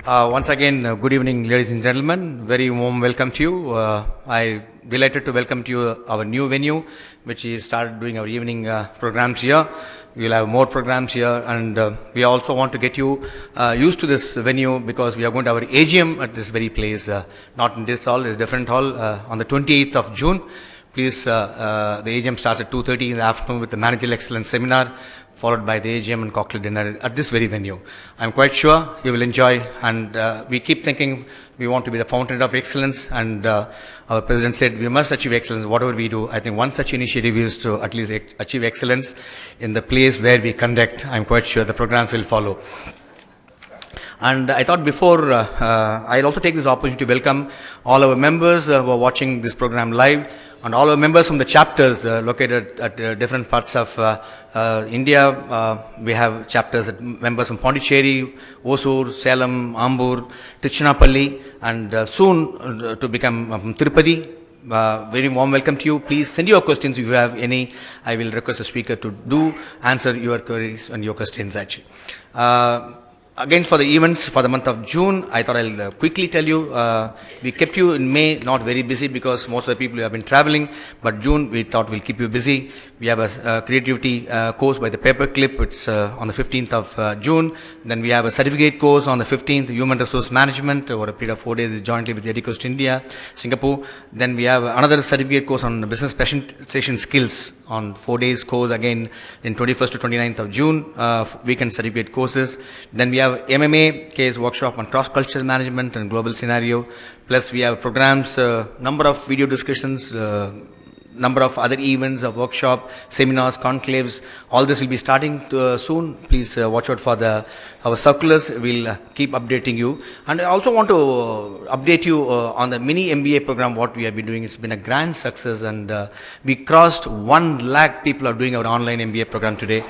Once again, good evening, ladies and gentlemen. Very warm welcome to you. I'm delighted to welcome to you our new venue, which is started doing our evening programs here. We'll have more programs here, and we also want to get you used to this venue because we are going to have our AGM at this very place, not in this hall, it's a different hall, on the 28th of June. Please, the AGM starts at 2:30 in the afternoon with the Managerial Excellence Seminar, followed by the AGM and cocktail dinner at this very venue. I'm quite sure you will enjoy, and we keep thinking we want to be the fountain of excellence, and our President said we must achieve excellence whatever we do. I think one such initiative is to at least achieve excellence in the place where we conduct. I'm quite sure the programs will follow. And I thought before, I'll also take this opportunity to welcome all our members who are watching this program live, and all our members from the chapters located at different parts of India. We have chapters, members from Pondicherry, Osur, Salem, Ambur, Tiruchirappalli, and soon to become Tirupati. Very warm welcome to you. Please send your questions if you have any. I will request the speaker to answer your queries and your questions actually. Again, for the events for the month of June, I thought I'll quickly tell you, we kept you in May not very busy because most of the people have been traveling, but June we thought we'll keep you busy. We have a creativity course by the Paperclip, it's on the 15th of June. Then we have a certificate course on the 15th, Human Resource Management, over a period of 4 days jointly with Educoast India, Singapore. Then we have another certificate course on business presentation skills on 4 days course again in 21st to 29th of June, weekend certificate courses. Then we have MMA case workshop on cross-cultural management and global scenario. Plus we have programs, number of video discussions, number of other events of workshop, seminars, conclaves. All this will be starting soon. Please watch out for our circulars. We'll keep updating you. And I also want to update you on the Mini MBA program, what we have been doing. It's been a grand success, and we crossed 1 lakh people are doing our online MBA program today.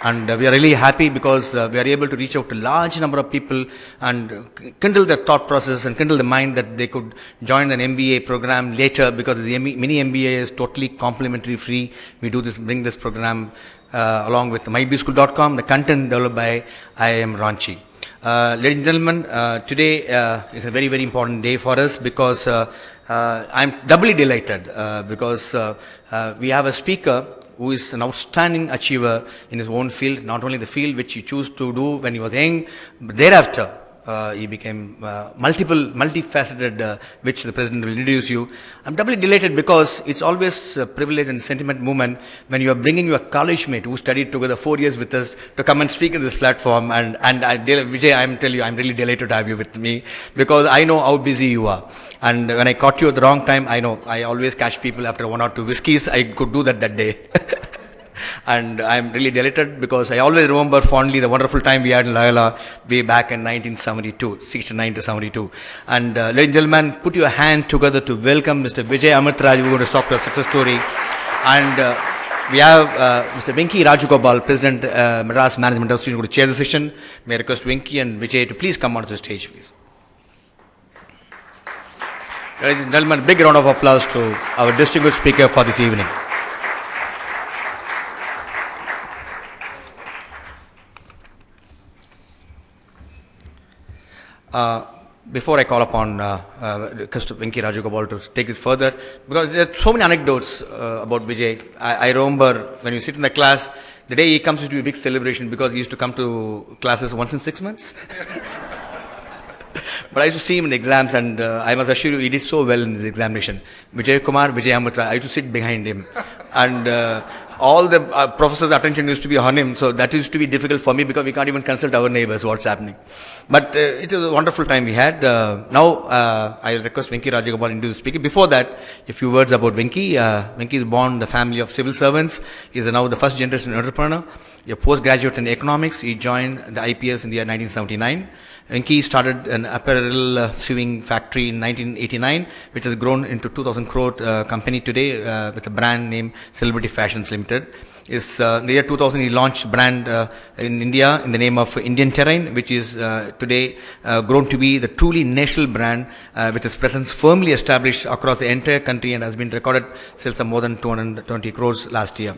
And we are really happy because we are able to reach out to large number of people and kindle their thought process and kindle the mind that they could join an MBA program later, because the Mini MBA is totally complimentary free. We bring this program along with mybschool.com, the content developed by IIM Ranchi. Ladies and gentlemen, today is a very, very important day for us because I'm doubly delighted because we have a speaker who is an outstanding achiever in his own field, not only the field which he chose to do when he was young, but thereafter he became multifaceted, which the President will introduce you. I'm doubly delighted because it's always a privilege and sentiment moment when you are bringing your college mate who studied together 4 years with us to come and speak in this platform. And Vijay, I'm telling you, I'm really delighted to have you with me because I know how busy you are. And when I caught you at the wrong time, I know I always catch people after 1 or 2 whiskeys. I could do that day. And I'm really delighted because I always remember fondly the wonderful time we had in Loyola way back in 1972, 69 to 72. And ladies and gentlemen, put your hand together to welcome Mr. Vijay Amritraj, who is going to talk to a success story. And we have Mr. Venki Rajagopal, President Madras Management Association, going to chair the session. May I request Venki and Vijay to please come onto the stage, please. Ladies and gentlemen, big round of applause to our distinguished speaker for this evening. Before I call upon Venki Rajagopal to take it further, because there are so many anecdotes about Vijay. I remember when you sit in the class, the day he comes, it used to be a big celebration because he used to come to classes once in 6 months. But I used to see him in exams, and I must assure you, he did so well in his examination. Vijay Amritraj, I used to sit behind him. And all the professors' attention used to be on him, so that used to be difficult for me because we can't even consult our neighbors what's happening. But it was a wonderful time we had. Now, I'll request Venki Rajagopal into the speaker. Before that, a few words about Venki. Venki is born in the family of civil servants. He is now the first generation entrepreneur. A postgraduate in economics. He joined the IPS in the year 1979. Venki started an apparel sewing factory in 1989, which has grown into 2,000 crore company today with a brand name Celebrity Fashions Limited. In the year 2000, he launched brand in India in the name of Indian Terrain, which is today grown to be the truly national brand with its presence firmly established across the entire country and has been recorded sales of more than 220 crores last year.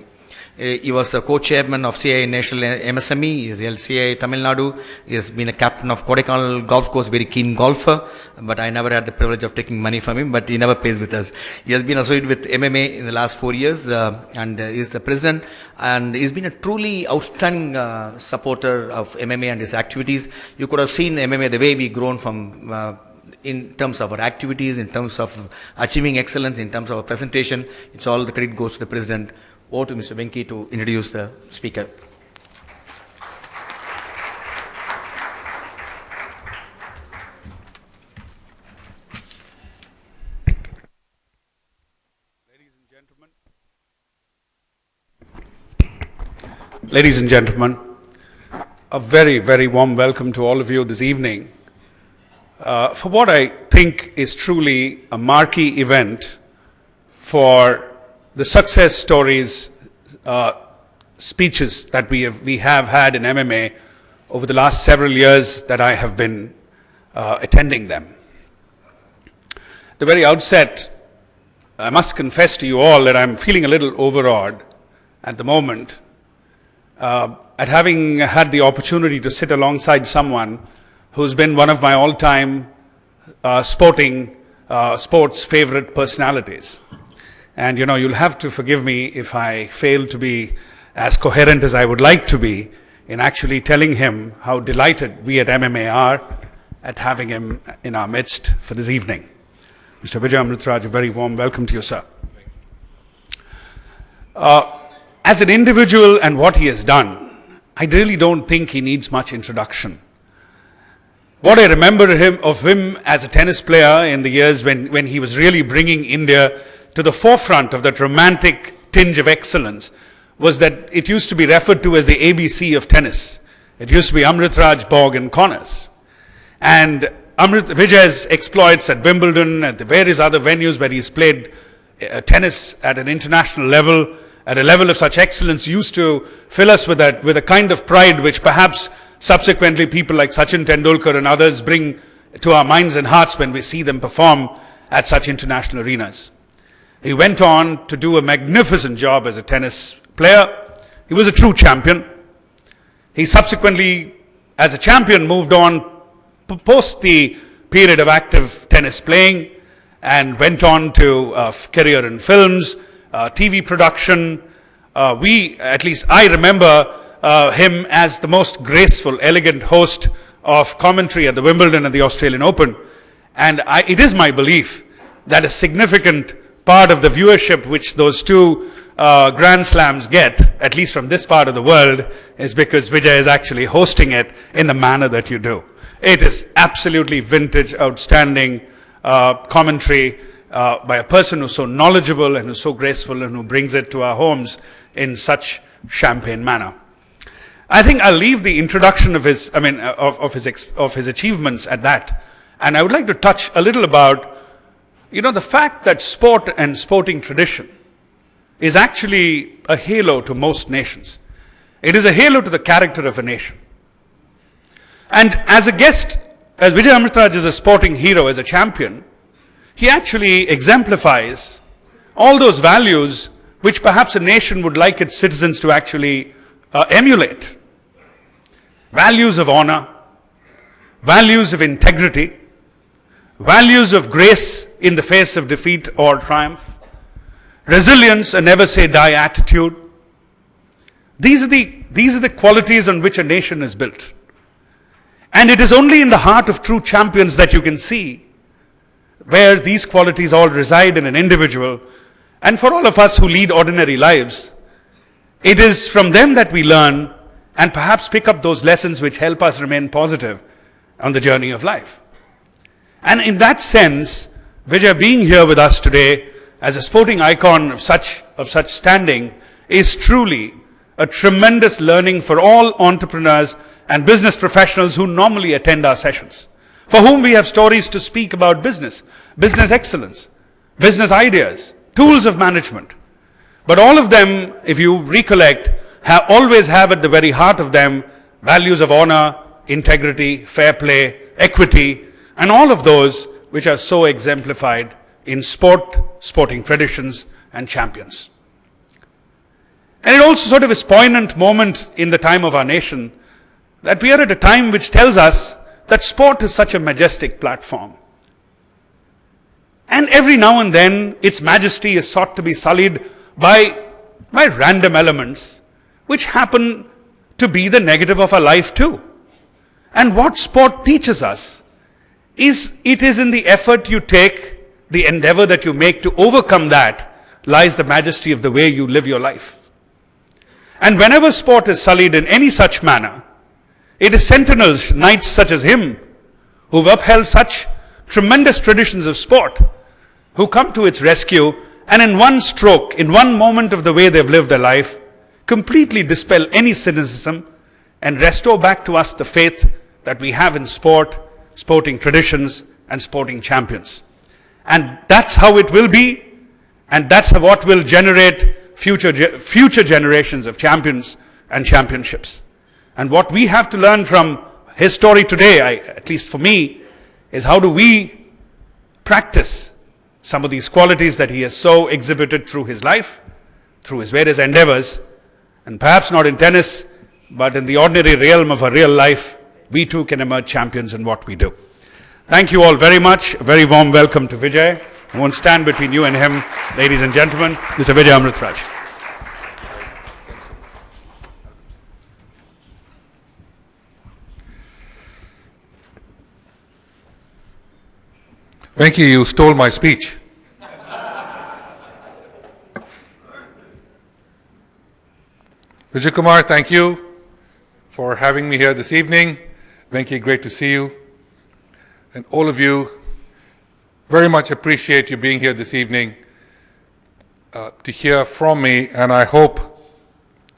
He was a co-chairman of CII National MSME. He is CII Tamil Nadu. He has been a captain of Kodaikanal Golf Course, very keen golfer. But I never had the privilege of taking money from him, but he never plays with us. He has been associated with MMA in the last 4 years, and is the president. And he's been a truly outstanding supporter of MMA and his activities. You could have seen MMA, the way we grown from in terms of our activities, in terms of achieving excellence, in terms of our presentation. It's all the credit goes to the president. Over to Mr. Venki to introduce the speaker. Ladies and gentlemen, a very, very warm welcome to all of you this evening for what I think is truly a marquee event for the success stories, speeches that we have had in MMA over the last several years that I have been attending them. At the very outset, I must confess to you all that I'm feeling a little overawed at the moment at having had the opportunity to sit alongside someone who's been one of my all-time sports favorite personalities. And you know, you'll have to forgive me if I fail to be as coherent as I would like to be in actually telling him how delighted we at MMA are at having him in our midst for this evening. Mr. Vijay Amritraj, a very warm welcome to you, sir. As an individual and what he has done, I really don't think he needs much introduction. What I remember of him as a tennis player in the years when he was really bringing India to the forefront of that romantic tinge of excellence was that it used to be referred to as the ABC of tennis. It used to be Amritraj, Borg and Connors. And Vijay's exploits at Wimbledon, at the various other venues where he's played tennis at an international level, at a level of such excellence, used to fill us with a kind of pride which perhaps subsequently people like Sachin Tendulkar and others bring to our minds and hearts when we see them perform at such international arenas. He went on to do a magnificent job as a tennis player. He was a true champion. He subsequently, as a champion, moved on post the period of active tennis playing and went on to career in films, TV production. At least I remember him as the most graceful, elegant host of commentary at the Wimbledon and the Australian Open. And it is my belief that a significant part of the viewership which those two Grand Slams get, at least from this part of the world, is because Vijay is actually hosting it in the manner that you do. It is absolutely vintage, outstanding commentary by a person who's so knowledgeable and who's so graceful and who brings it to our homes in such champagne manner. I think I'll leave the introduction of his achievements at that, and I would like to touch a little about the fact that sport and sporting tradition is actually a halo to most nations. It is a halo to the character of a nation. And as a guest, as Vijay Amritraj is a sporting hero, as a champion, he actually exemplifies all those values which perhaps a nation would like its citizens to actually emulate. Values of honor, values of integrity, values of grace in the face of defeat or triumph, resilience, a never say die attitude. These are the qualities on which a nation is built. And it is only in the heart of true champions that you can see where these qualities all reside in an individual. And for all of us who lead ordinary lives, it is from them that we learn and perhaps pick up those lessons which help us remain positive on the journey of life. And in that sense, Vijay being here with us today as a sporting icon of such standing is truly a tremendous learning for all entrepreneurs and business professionals who normally attend our sessions, for whom we have stories to speak about business excellence, business ideas, tools of management. But all of them, if you recollect, always have at the very heart of them values of honor, integrity, fair play, equity, and all of those which are so exemplified in sport, sporting traditions, and champions. And it also sort of is poignant moment in the time of our nation that we are at a time which tells us that sport is such a majestic platform. And every now and then its majesty is sought to be sullied by random elements which happen to be the negative of our life too. And what sport teaches us is it is in the effort you take, the endeavor that you make to overcome that, lies the majesty of the way you live your life. And whenever sport is sullied in any such manner, it is sentinels, knights such as him, who've upheld such tremendous traditions of sport, who come to its rescue and in one stroke, in one moment of the way they've lived their life, completely dispel any cynicism and restore back to us the faith that we have in sport, sporting traditions and sporting champions. And that's how it will be, and that's what will generate future generations of champions and championships. And what we have to learn from his story today, at least for me, is how do we practice some of these qualities that he has so exhibited through his life, through his various endeavors, and perhaps not in tennis, but in the ordinary realm of a real life, we too can emerge champions in what we do. Thank you all very much. A very warm welcome to Vijay. I won't stand between you and him, ladies and gentlemen. Mr. Vijay Amritraj. Venki, you stole my speech. Vijay Kumar, thank you for having me here this evening. Venki, great to see you. And all of you, very much appreciate you being here this evening to hear from me, and I hope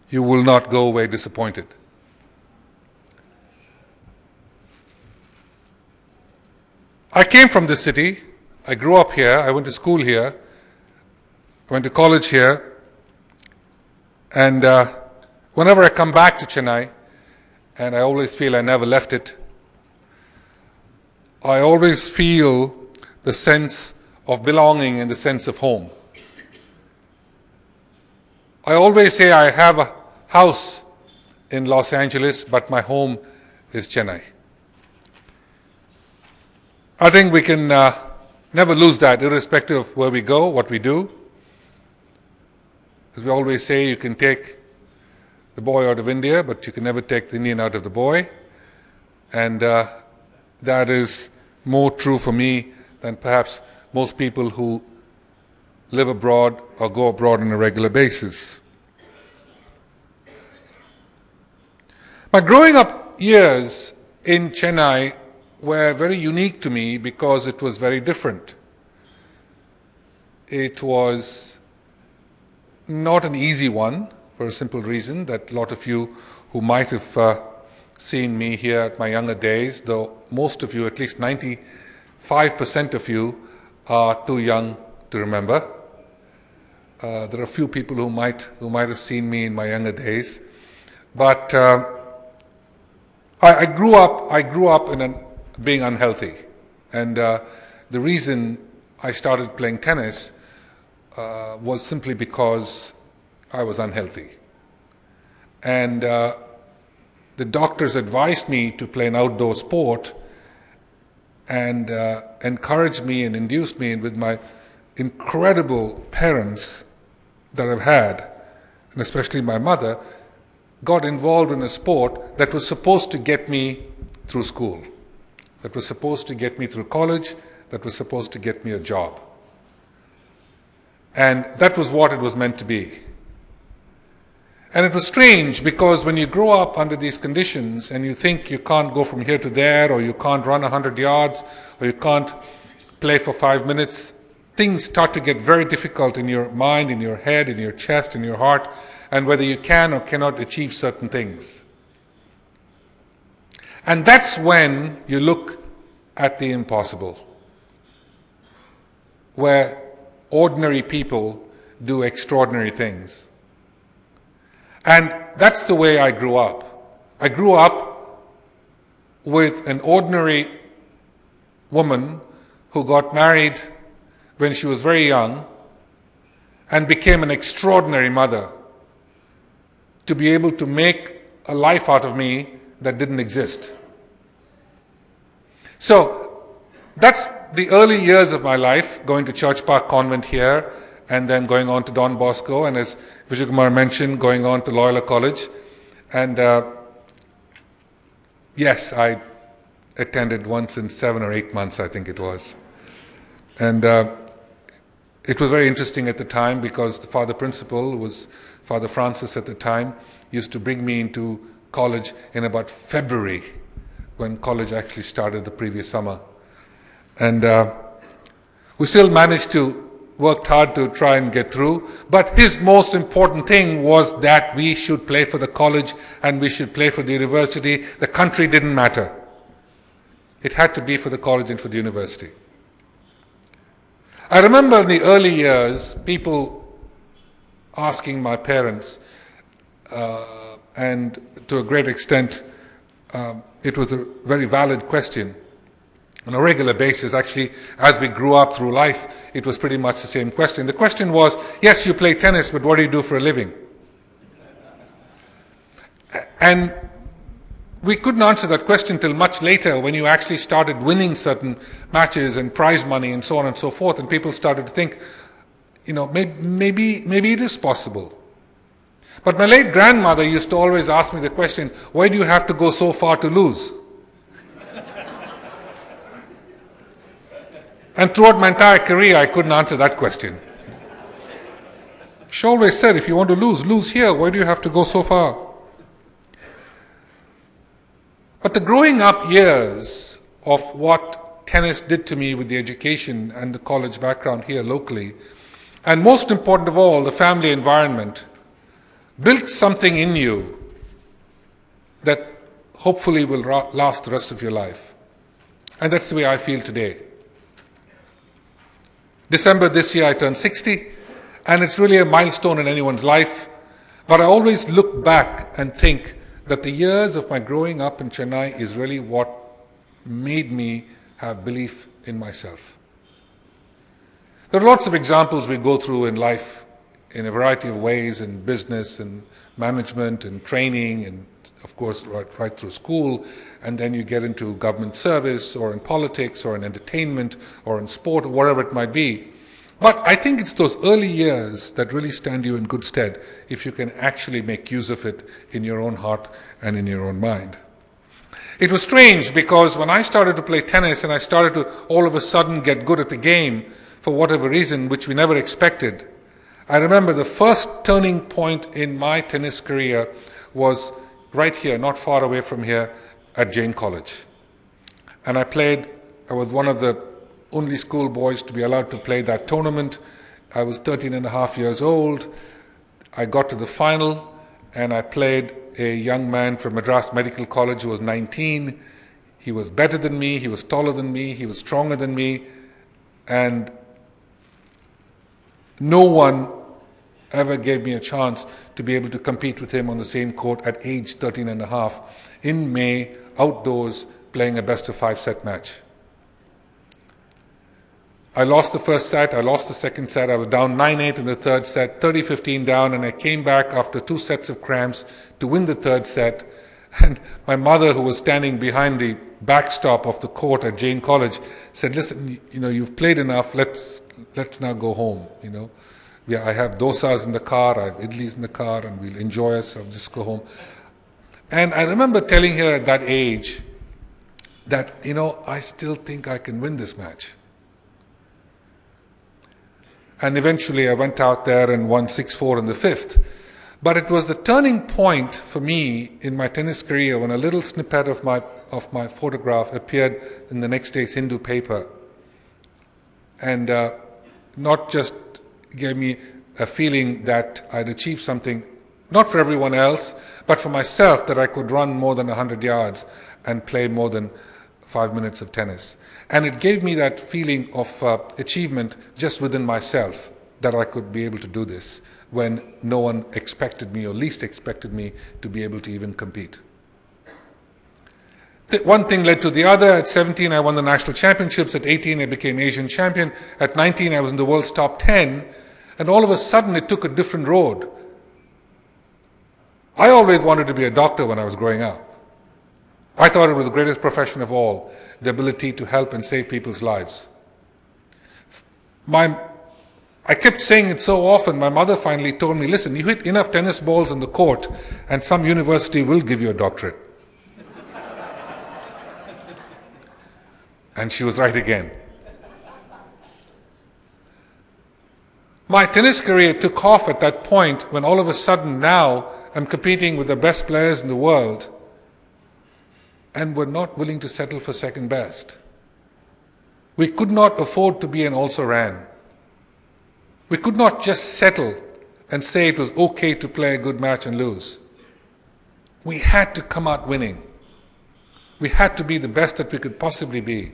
you will not go away disappointed. I came from this city. I grew up here. I went to school here. I went to college here. And whenever I come back to Chennai, and I always feel I never left it, I always feel the sense of belonging and the sense of home. I always say I have a house in Los Angeles, but my home is Chennai. I think we can never lose that, irrespective of where we go, what we do. As we always say, you can take the boy out of India, but you can never take the Indian out of the boy. And that is more true for me than perhaps most people who live abroad or go abroad on a regular basis. My growing up years in Chennai were very unique to me because it was very different. It was not an easy one for a simple reason that a lot of you who might have seen me here at my younger days, though most of you, at least 95% of you, are too young to remember. There are a few people who might have seen me in my younger days, but I grew up in being unhealthy, and the reason I started playing tennis was simply because I was unhealthy, and the doctors advised me to play an outdoor sport and encouraged me and induced me, and with my incredible parents that I've had, and especially my mother, got involved in a sport that was supposed to get me through school, that was supposed to get me through college, that was supposed to get me a job. And that was what it was meant to be. And it was strange because when you grow up under these conditions and you think you can't go from here to there, or you can't run 100 yards, or you can't play for 5 minutes, things start to get very difficult in your mind, in your head, in your chest, in your heart, and whether you can or cannot achieve certain things. And that's when you look at the impossible, where ordinary people do extraordinary things. And that's the way I grew up. I grew up with an ordinary woman who got married when she was very young and became an extraordinary mother to be able to make a life out of me that didn't exist. So that's the early years of my life, going to Church Park Convent here, and then going on to Don Bosco, and as Vijay Kumar mentioned, going on to Loyola College. And yes, I attended once in 7 or 8 months, I think it was. And it was very interesting at the time, because the Father Principal was Father Francis at the time, used to bring me into college in about February, when college actually started the previous summer. And we still managed to work hard to try and get through, but his most important thing was that we should play for the college and we should play for the university. The country didn't matter. It had to be for the college and for the university. I remember in the early years, people asking my parents, and to a great extent, it was a very valid question. On a regular basis, actually, as we grew up through life, it was pretty much the same question. The question was, yes, you play tennis, but what do you do for a living? And we couldn't answer that question till much later, when you actually started winning certain matches and prize money and so on and so forth, and people started to think, you know, maybe it is possible. But my late grandmother used to always ask me the question, why do you have to go so far to lose? And throughout my entire career, I couldn't answer that question. She always said, if you want to lose, lose here. Why do you have to go so far? But the growing up years of what tennis did to me with the education and the college background here locally, and most important of all, the family environment, built something in you that hopefully will last the rest of your life. And that's the way I feel today. December this year I turned 60, and it's really a milestone in anyone's life. But I always look back and think that the years of my growing up in Chennai is really what made me have belief in myself. There are lots of examples we go through in life in a variety of ways, in business and management and training, and of course right through school, and then you get into government service or in politics or in entertainment or in sport or whatever it might be. But I think it's those early years that really stand you in good stead if you can actually make use of it in your own heart and in your own mind. It was strange, because when I started to play tennis and I started to all of a sudden get good at the game for whatever reason, which we never expected, I remember the first turning point in my tennis career was right here, not far away from here, at Jain College. And I was one of the only schoolboys to be allowed to play that tournament. I was 13 and a half years old. I got to the final, and I played a young man from Madras Medical College who was 19. He was better than me, he was taller than me, he was stronger than me, and no one ever gave me a chance to be able to compete with him on the same court at age 13 and a half in May, outdoors, playing a best-of-5 set match. I lost the first set, I lost the second set, I was down 9-8 in the third set, 30-15 down, and I came back after 2 sets of cramps to win the third set. And my mother, who was standing behind the backstop of the court at Jain College, said, listen, you know, you've played enough, let's now go home, you know. Yeah, I have dosas in the car, I have idlis in the car, and we'll enjoy ourselves, just go home. And I remember telling her at that age that, you know, I still think I can win this match. And eventually I went out there and won 6-4 in the fifth. But it was the turning point for me in my tennis career when a little snippet of my photograph appeared in the next day's Hindu paper. And not just gave me a feeling that I'd achieved something, not for everyone else, but for myself, that I could run more than 100 yards and play more than 5 minutes of tennis. And it gave me that feeling of achievement just within myself, that I could be able to do this when no one expected me, or least expected me, to be able to even compete. One thing led to the other. At 17, I won the national championships. At 18, I became Asian champion. At 19, I was in the world's top 10. And all of a sudden, it took a different road. I always wanted to be a doctor when I was growing up. I thought it was the greatest profession of all, the ability to help and save people's lives. I kept saying it so often, my mother finally told me, listen, you hit enough tennis balls on the court and some university will give you a doctorate. And she was right again. My tennis career took off at that point when all of a sudden now I'm competing with the best players in the world and were not willing to settle for second best. We could not afford to be an also-ran. We could not just settle and say it was okay to play a good match and lose. We had to come out winning. We had to be the best that we could possibly be.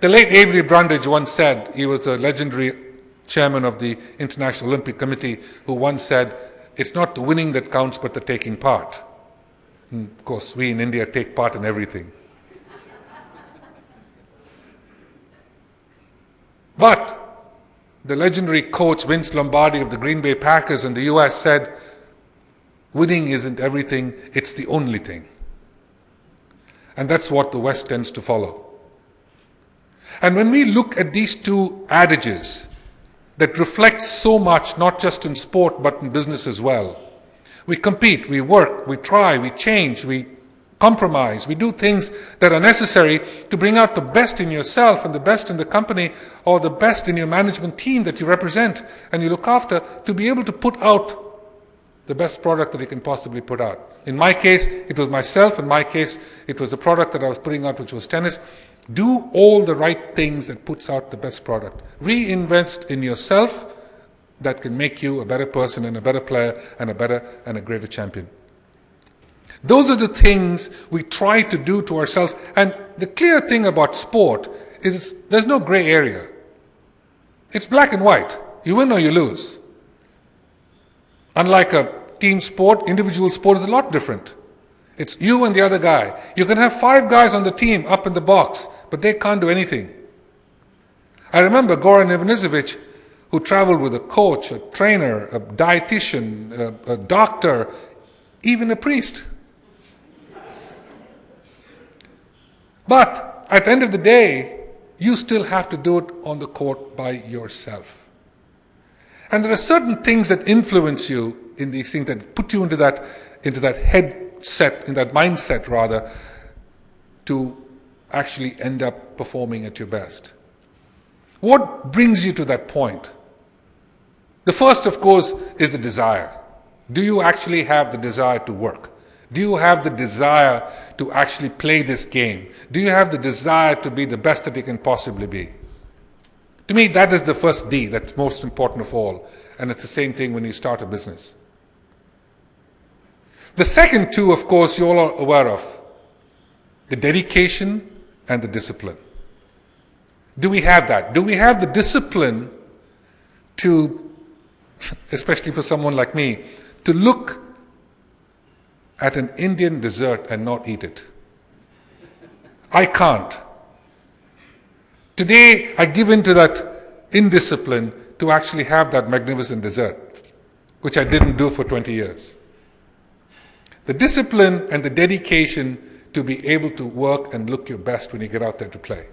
The late Avery Brundage once said, he was a legendary chairman of the International Olympic Committee, who once said, it's not the winning that counts, but the taking part. And of course, we in India take part in everything. But the legendary coach Vince Lombardi of the Green Bay Packers in the US said, winning isn't everything, it's the only thing. And that's what the West tends to follow. And when we look at these two adages that reflect so much, not just in sport, but in business as well, we compete, we work, we try, we change, we compromise, we do things that are necessary to bring out the best in yourself and the best in the company or the best in your management team that you represent and you look after, to be able to put out the best product that you can possibly put out. In my case, it was myself. In my case, it was a product that I was putting out, which was tennis. Do all the right things that puts out the best product. Reinvest in yourself that can make you a better person and a better player and a better and a greater champion. Those are the things we try to do to ourselves. And the clear thing about sport is there's no gray area. It's black and white. You win or you lose. Unlike a team sport, individual sport is a lot different. It's you and the other guy. You can have 5 guys on the team up in the box, but they can't do anything. I remember Goran Ivanisevic, who traveled with a coach, a trainer, a dietitian, a doctor, even a priest. But at the end of the day, you still have to do it on the court by yourself. And there are certain things that influence you in these things, that put you into that headset, in that mindset rather, to actually end up performing at your best. What brings you to that point? The first, of course, is the desire. Do you actually have the desire to work? Do you have the desire to actually play this game? Do you have the desire to be the best that you can possibly be? To me, that is the first D, that's most important of all. And it's the same thing when you start a business. The second two, of course, you all are aware of. The dedication and the discipline. Do we have that? Do we have the discipline to, especially for someone like me, to look at an Indian dessert and not eat it? I can't. Today, I give in to that indiscipline to actually have that magnificent dessert, which I didn't do for 20 years. The discipline and the dedication to be able to work and look your best when you get out there to play.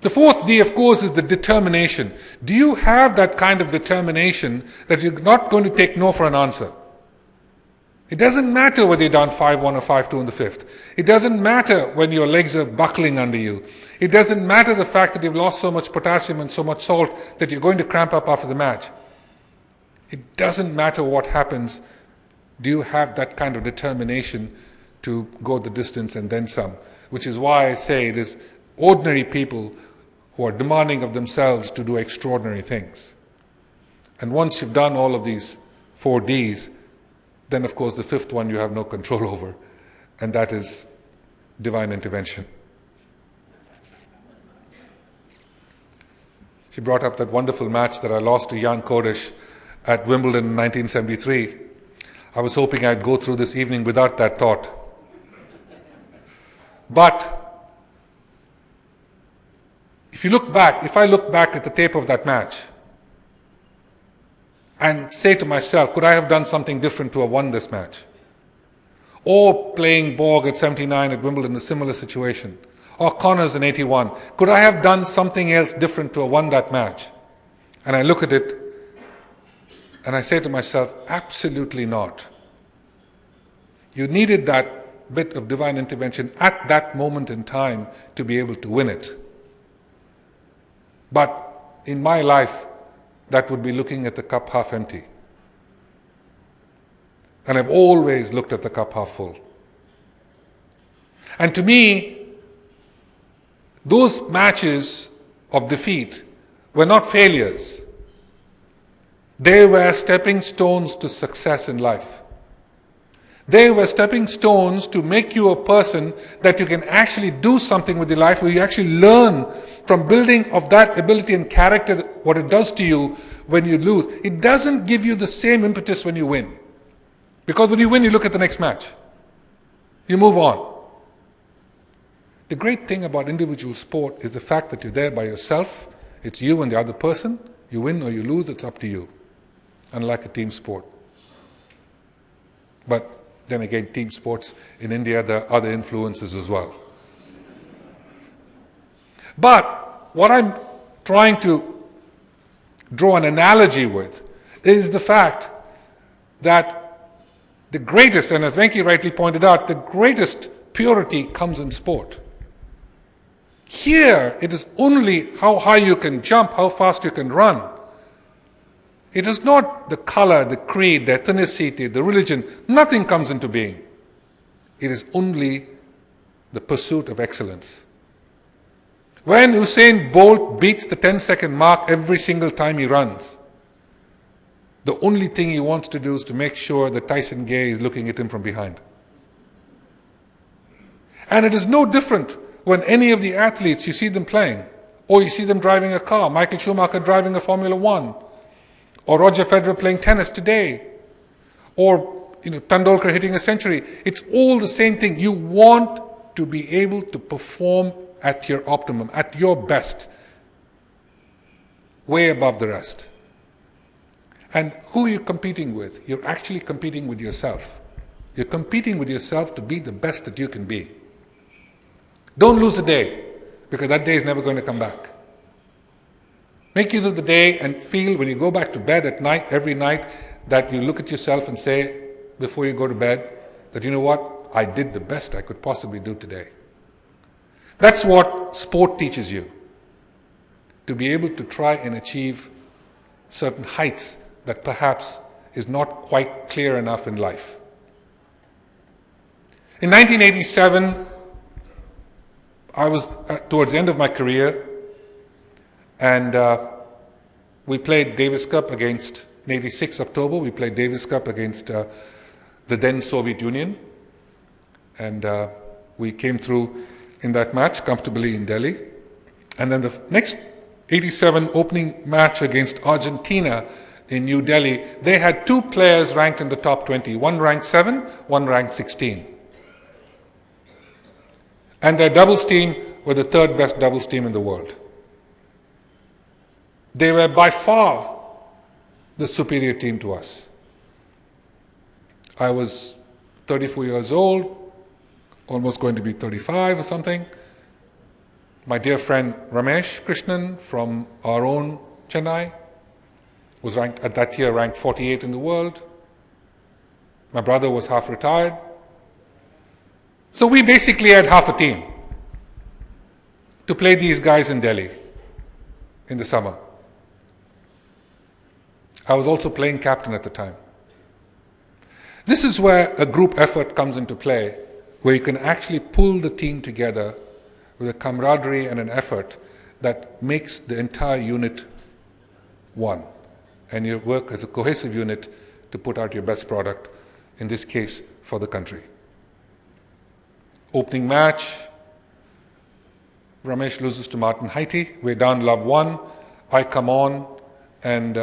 The fourth D, of course, is the determination. Do you have that kind of determination that you're not going to take no for an answer? It doesn't matter whether you're down 5-1 or 5-2 in the fifth. It doesn't matter when your legs are buckling under you. It doesn't matter the fact that you've lost so much potassium and so much salt that you're going to cramp up after the match. It doesn't matter what happens. Do you have that kind of determination to go the distance and then some? Which is why I say it is ordinary people who are demanding of themselves to do extraordinary things. And once you've done all of these 4 Ds, then of course the fifth one you have no control over, and that is divine intervention. She brought up that wonderful match that I lost to Jan Kodesh at Wimbledon in 1973. I was hoping I'd go through this evening without that thought. But if I look back at the tape of that match, and say to myself, could I have done something different to have won this match? Or playing Borg at 79 at Wimbledon, a similar situation. Or Connors in 81. Could I have done something else different to have won that match? And I look at it and I say to myself, absolutely not. You needed that bit of divine intervention at that moment in time to be able to win it. But in my life, that would be looking at the cup half empty. And I've always looked at the cup half full. And to me, those matches of defeat were not failures. They were stepping stones to success in life. They were stepping stones to make you a person that you can actually do something with your life, where you actually learn from building of that ability and character, what it does to you when you lose. It doesn't give you the same impetus when you win. Because when you win, you look at the next match. You move on. The great thing about individual sport is the fact that you're there by yourself. It's you and the other person. You win or you lose, it's up to you. Unlike a team sport. But then again, team sports in India, there are other influences as well. But what I'm trying to draw an analogy with is the fact that the greatest, and as Venki rightly pointed out, the greatest purity comes in sport. Here, it is only how high you can jump, how fast you can run. It is not the color, the creed, the ethnicity, the religion. Nothing comes into being. It is only the pursuit of excellence. When Usain Bolt beats the 10-second mark every single time he runs, the only thing he wants to do is to make sure that Tyson Gay is looking at him from behind. And it is no different when any of the athletes, you see them playing, or you see them driving a car, Michael Schumacher driving a Formula One, or Roger Federer playing tennis today, or Tendulkar hitting a century. It's all the same thing. You want to be able to perform at your optimum, at your best, way above the rest. And who are you competing with? You're actually competing with yourself. You're competing with yourself to be the best that you can be. Don't lose a day, because that day is never going to come back. Make use of the day and feel when you go back to bed at night, every night, that you look at yourself and say, before you go to bed, that you know what? I did the best I could possibly do today. That's what sport teaches you. To be able to try and achieve certain heights that perhaps is not quite clear enough in life. In 1987, I was towards the end of my career, and we played Davis Cup against, in 86 October, we played Davis Cup against the then Soviet Union, and we came through in that match comfortably in Delhi. And then the next 87 opening match against Argentina in New Delhi, they had two players ranked in the top 20, one ranked 7, one ranked 16. And their doubles team were the third best doubles team in the world. They were by far the superior team to us. I was 34 years old, almost going to be 35 or something. My dear friend Ramesh Krishnan from our own Chennai was ranked, at that year, ranked 48 in the world. My brother was half retired. So we basically had half a team to play these guys in Delhi in the summer. I was also playing captain at the time. This is where a group effort comes into play, where you can actually pull the team together with a camaraderie and an effort that makes the entire unit one. And you work as a cohesive unit to put out your best product, in this case, for the country. Opening match, Ramesh loses to Martin Haiti. We're down love 1. I come on and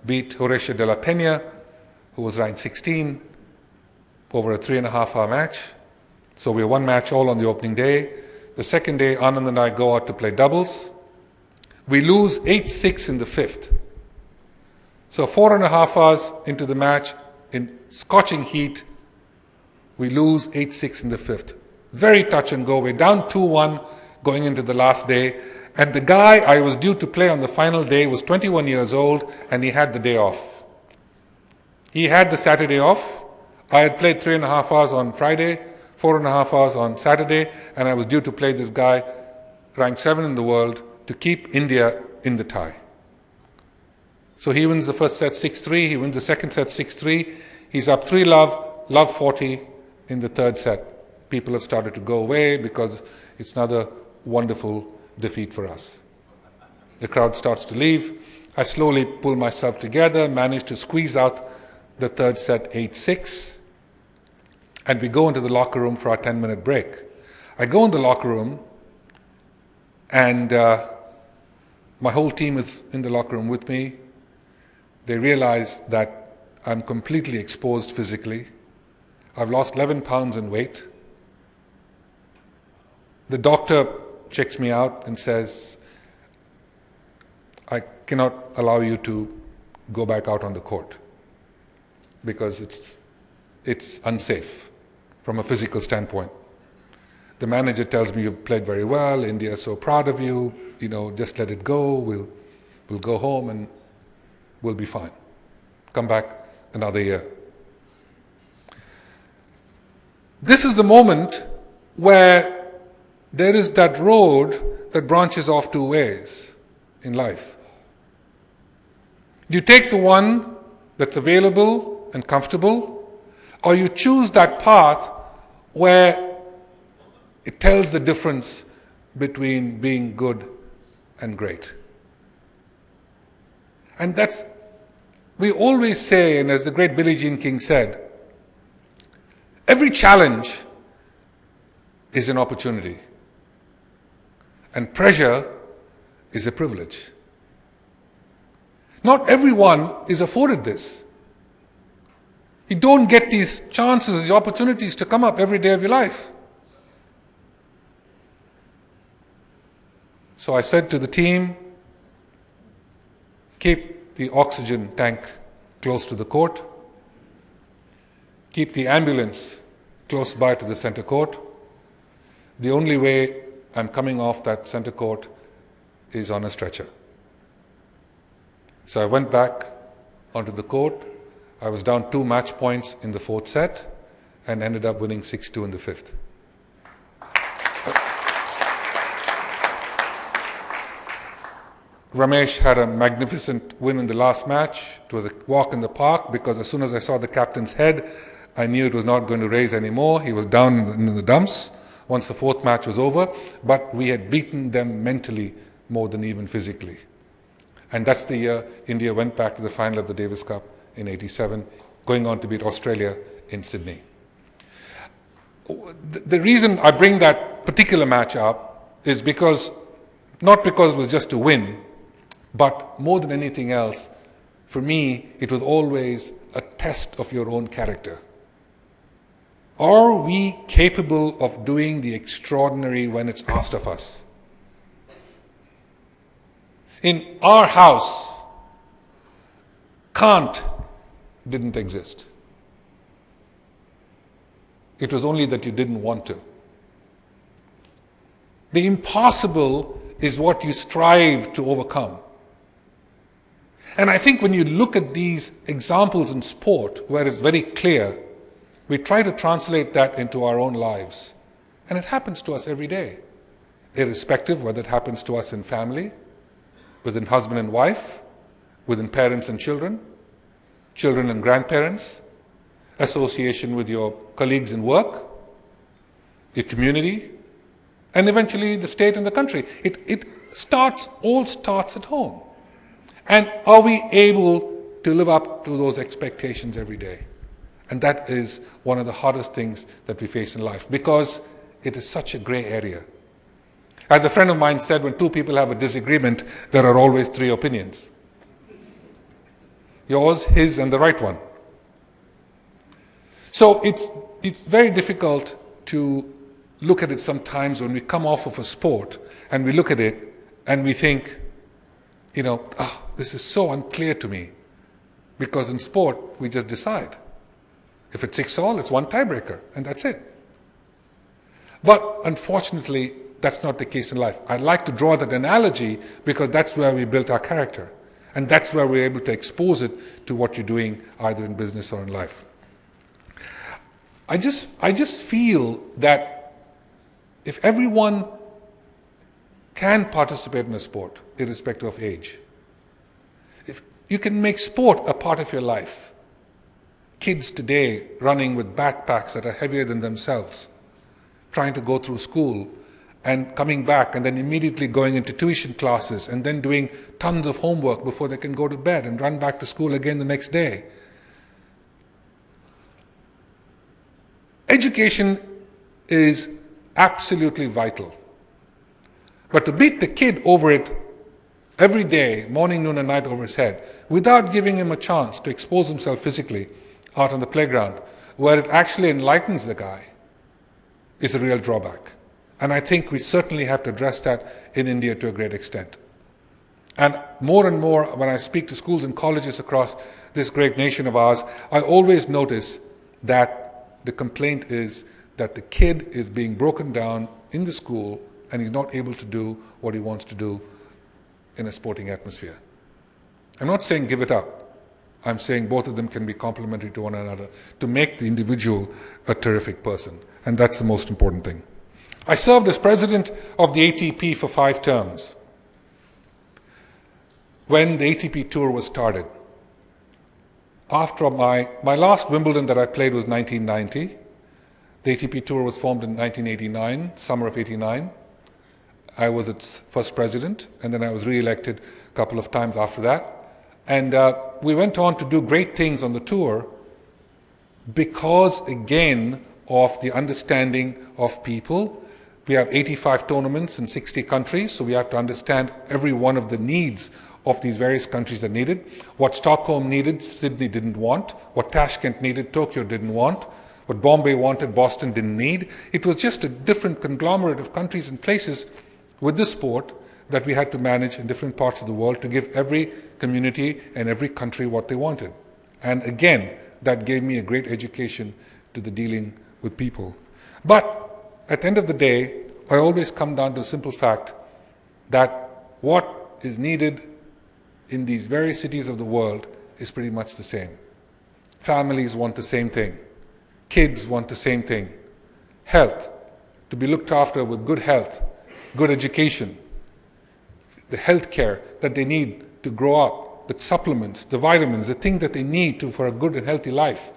beat Horacio de la Peña, who was ranked 16, over a 3.5-hour match. So we won match all on the opening day. The second day, Anand and I go out to play doubles. We lose 8-6 in the 5th. So 4.5 hours into the match, in scorching heat, we lose 8-6 in the fifth. Very touch and go. We're down 2-1 going into the last day. And the guy I was due to play on the final day was 21 years old, and he had the day off. He had the Saturday off. I had played 3.5 hours on Friday, 4.5 hours on Saturday, and I was due to play this guy, ranked 7 in the world, to keep India in the tie. So he wins the first set 6-3, he wins the second set 6-3, he's up 3-love 40 in the third set. People have started to go away because it's another wonderful defeat for us. The crowd starts to leave. I slowly pull myself together, manage to squeeze out the third set 8-6, and we go into the locker room for our 10-minute break. I go in the locker room, and my whole team is in the locker room with me. They realize that I'm completely exposed physically. I've lost 11 pounds in weight. The doctor checks me out and says, I cannot allow you to go back out on the court because it's unsafe from a physical standpoint. The manager tells me, you've played very well, India is so proud of you, just let it go, we'll go home and we'll be fine. Come back another year. This is the moment where there is that road that branches off two ways in life. You take the one that's available and comfortable, or you choose that path where it tells the difference between being good and great. And we always say, and as the great Billie Jean King said, every challenge is an opportunity, and pressure is a privilege. Not everyone is afforded this. You don't get these chances, these opportunities to come up every day of your life. So I said to the team, keep the oxygen tank close to the court, keep the ambulance close by to the center court. The only way I'm coming off that center court is on a stretcher. So I went back onto the court. I was down 2 match points in the fourth set and ended up winning 6-2 in the fifth. Ramesh had a magnificent win in the last match. It was a walk in the park because as soon as I saw the captain's head, I knew it was not going to raise anymore. He was down in the dumps once the fourth match was over, but we had beaten them mentally more than even physically. And that's the year India went back to the final of the Davis Cup in '87, going on to beat Australia in Sydney. The reason I bring that particular match up is not because it was just a win, but more than anything else, for me, it was always a test of your own character. Are we capable of doing the extraordinary when it's asked of us? In our house, can't didn't exist. It was only that you didn't want to. The impossible is what you strive to overcome. And I think when you look at these examples in sport where it's very clear, we try to translate that into our own lives. And it happens to us every day, irrespective whether it happens to us in family, within husband and wife, within parents and children, children and grandparents, association with your colleagues in work, your community, and eventually the state and the country. It all starts at home. And are we able to live up to those expectations every day? And that is one of the hardest things that we face in life because it is such a gray area. As a friend of mine said, when two people have a disagreement, there are always 3 opinions. Yours, his, and the right one. So it's very difficult to look at it sometimes when we come off of a sport and we look at it and we think, this is so unclear to me. Because in sport, we just decide. If it's 6-all, it's one tiebreaker, and that's it. But unfortunately, that's not the case in life. I like to draw that analogy because that's where we built our character. And that's where we're able to expose it to what you're doing either in business or in life. I just feel that if everyone can participate in a sport, irrespective of age, if you can make sport a part of your life, kids today running with backpacks that are heavier than themselves, trying to go through school and coming back and then immediately going into tuition classes and then doing tons of homework before they can go to bed and run back to school again the next day. Education is absolutely vital. But to beat the kid over it every day, morning, noon and night over his head, without giving him a chance to expose himself physically out on the playground, where it actually enlightens the guy, is a real drawback. And I think we certainly have to address that in India to a great extent. And more, when I speak to schools and colleges across this great nation of ours, I always notice that the complaint is that the kid is being broken down in the school and he's not able to do what he wants to do in a sporting atmosphere. I'm not saying give it up. I'm saying both of them can be complementary to one another to make the individual a terrific person. And that's the most important thing. I served as president of the ATP for 5 terms. When the ATP tour was started, after my last Wimbledon that I played was 1990. The ATP tour was formed in 1989, summer of 89. I was its first president, and then I was re-elected a couple of times after that. And we went on to do great things on the tour because, again, of the understanding of people. We have 85 tournaments in 60 countries, so we have to understand every one of the needs of these various countries that needed. What Stockholm needed, Sydney didn't want. What Tashkent needed, Tokyo didn't want. What Bombay wanted, Boston didn't need. It was just a different conglomerate of countries and places with the sport that we had to manage in different parts of the world to give every community and every country what they wanted. And again, that gave me a great education to the dealing with people. But at the end of the day, I always come down to a simple fact that what is needed in these various cities of the world is pretty much the same. Families want the same thing. Kids want the same thing. Health, to be looked after with good health, good education, the health care that they need to grow up, the supplements, the vitamins, the thing that they need for a good and healthy life.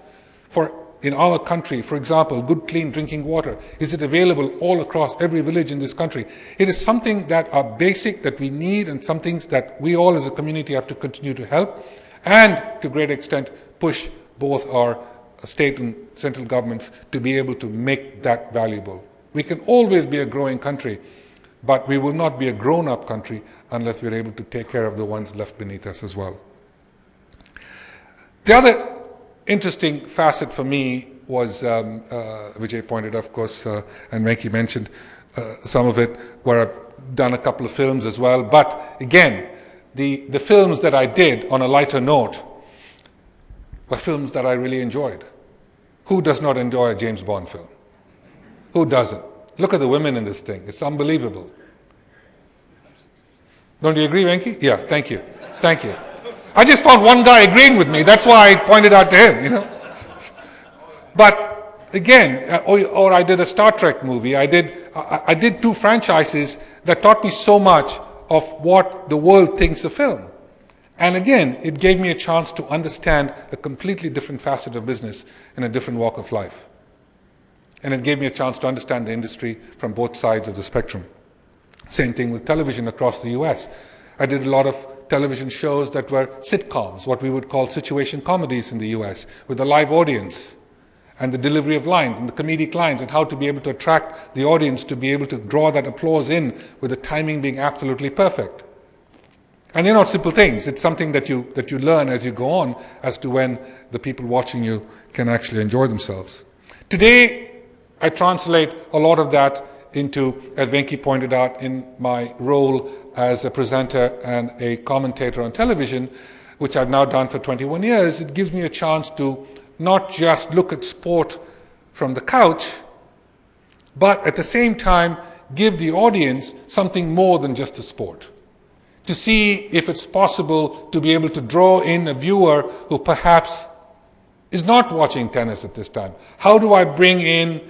In our country, for example, good clean drinking water, is it available all across every village in this country? It is something that are basic, that we need, and some things that we all as a community have to continue to help, and to a great extent push both our state and central governments to be able to make that valuable. We can always be a growing country, but we will not be a grown-up country unless we're able to take care of the ones left beneath us as well. The other interesting facet for me was, Vijay pointed out, of course, and Venki mentioned some of it, where I've done a couple of films as well. But again, the films that I did on a lighter note were films that I really enjoyed. Who does not enjoy a James Bond film? Who doesn't? Look at the women in this thing. It's unbelievable. Don't you agree, Venki? Yeah, thank you. Thank you. I just found one guy agreeing with me. That's why I pointed out to him, you know. But again, or I did a Star Trek movie. I did 2 franchises that taught me so much of what the world thinks of film. And again, it gave me a chance to understand a completely different facet of business in a different walk of life. And it gave me a chance to understand the industry from both sides of the spectrum. Same thing with television across the US. I did a lot of television shows that were sitcoms, what we would call situation comedies in the US, with a live audience and the delivery of lines and the comedic lines and how to be able to attract the audience to be able to draw that applause in with the timing being absolutely perfect. And they're not simple things. It's something that you learn as you go on as to when the people watching you can actually enjoy themselves. Today, I translate a lot of that into, as Venki pointed out, in my role as a presenter and a commentator on television, which I've now done for 21 years, it gives me a chance to not just look at sport from the couch, but at the same time give the audience something more than just a sport. To see if it's possible to be able to draw in a viewer who perhaps is not watching tennis at this time. How do I bring in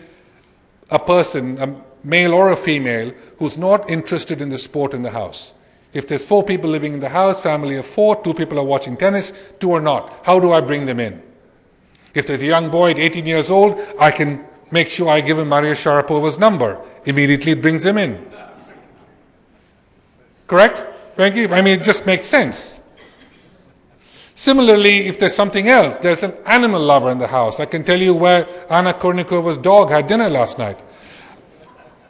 a person, a male or a female, who's not interested in the sport in the house? If there's 4 people living in the house, family of 4, 2 people are watching tennis, 2 are not. How do I bring them in? If there's a young boy at 18 years old, I can make sure I give him Maria Sharapova's number. Immediately it brings him in. Correct? Thank you. I mean, it just makes sense. Similarly, if there's something else, there's an animal lover in the house. I can tell you where Anna Kournikova's dog had dinner last night.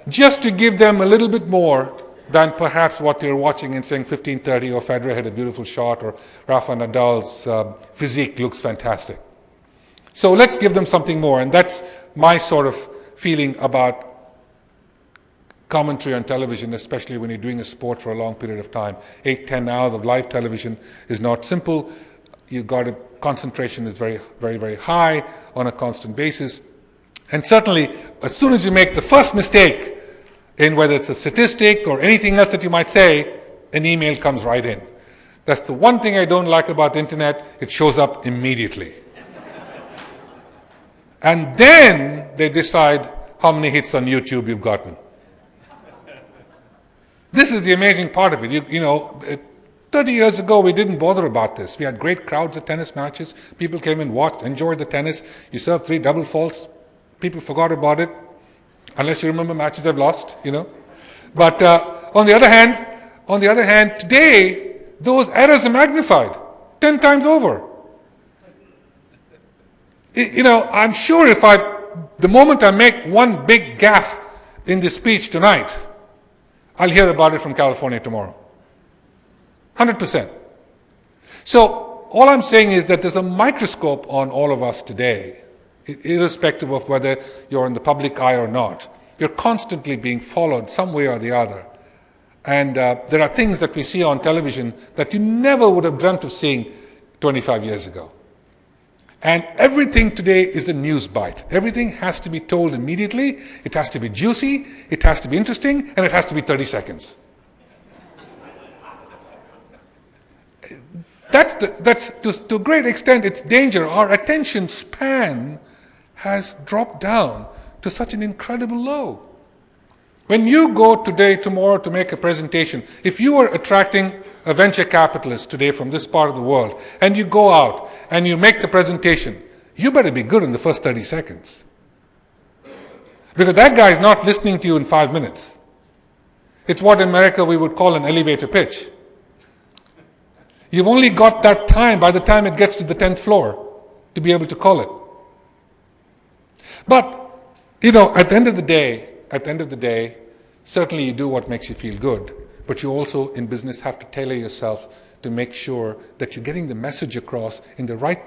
Just to give them a little bit more than perhaps what they're watching and saying 15:30, or Federer had a beautiful shot, or Rafa Nadal's physique looks fantastic. So let's give them something more, and that's my sort of feeling about commentary on television, especially when you're doing a sport for a long period of time. 8-10 hours of live television is not simple. Concentration is very, very, very high on a constant basis. And certainly, as soon as you make the first mistake in whether it's a statistic or anything else that you might say, an email comes right in. That's the one thing I don't like about the internet. It shows up immediately. And then they decide how many hits on YouTube you've gotten. This is the amazing part of it. You know, 30 years ago, we didn't bother about this. We had great crowds at tennis matches. People came and watched, enjoyed the tennis. You served 3 double faults. People forgot about it, unless you remember matches they've lost, you know. But on the other hand, today, those errors are magnified 10 times over. You know, I'm sure the moment I make one big gaffe in this speech tonight, I'll hear about it from California tomorrow. 100%. So all I'm saying is that there's a microscope on all of us today, irrespective of whether you're in the public eye or not. You're constantly being followed some way or the other. And there are things that we see on television that you never would have dreamt of seeing 25 years ago. And everything today is a news bite. Everything has to be told immediately. It has to be juicy, it has to be interesting, and it has to be 30 seconds. That's to a great extent its danger. Our attention span has dropped down to such an incredible low. When you go tomorrow to make a presentation, if you are attracting a venture capitalist today from this part of the world, and you go out and you make the presentation, you better be good in the first 30 seconds. Because that guy is not listening to you in 5 minutes. It's what in America we would call an elevator pitch. You've only got that time by the time it gets to the 10th floor to be able to call it. But, you know, at the end of the day, certainly you do what makes you feel good, but you also in business have to tailor yourself to make sure that you're getting the message across in the right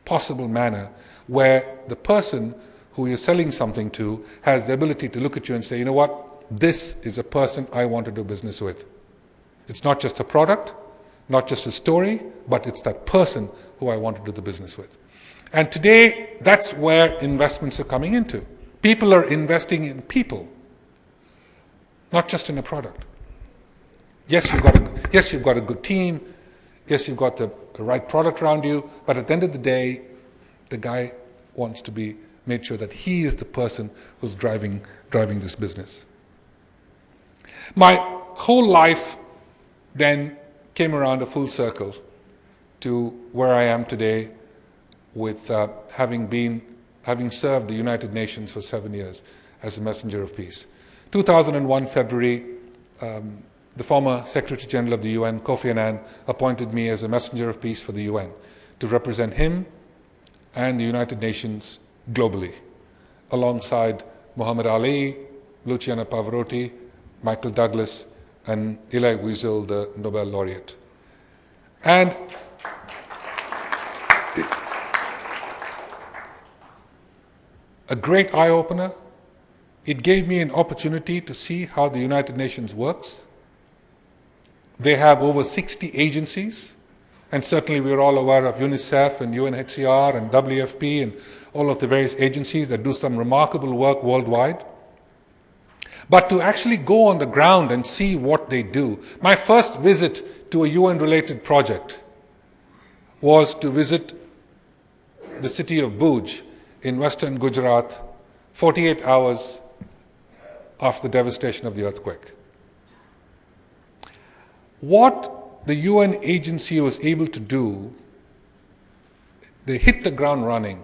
possible manner, where the person who you're selling something to has the ability to look at you and say, you know what, this is a person I want to do business with. It's not just a product, not just a story, but it's that person who I want to do the business with. And today, that's where investments are coming into. People are investing in people, not just in a product. Yes, you've got a good team. Yes, you've got the right product around you. But at the end of the day, the guy wants to be made sure that he is the person who's driving this business. My whole life then came around a full circle to where I am today, with having served the United Nations for 7 years as a messenger of peace. 2001 February, the former Secretary General of the UN, Kofi Annan, appointed me as a messenger of peace for the UN to represent him and the United Nations globally, alongside Muhammad Ali, Luciano Pavarotti, Michael Douglas, and Elie Wiesel, the Nobel laureate. And a great eye-opener. It gave me an opportunity to see how the United Nations works. They have over 60 agencies And certainly we are all aware of UNICEF and UNHCR and WFP and all of the various agencies that do some remarkable work worldwide. But to actually go on the ground and see what they do. My first visit to a UN-related project was to visit the city of Bhuj in western Gujarat 48 hours after the devastation of the earthquake. What the UN agency was able to do, they hit the ground running.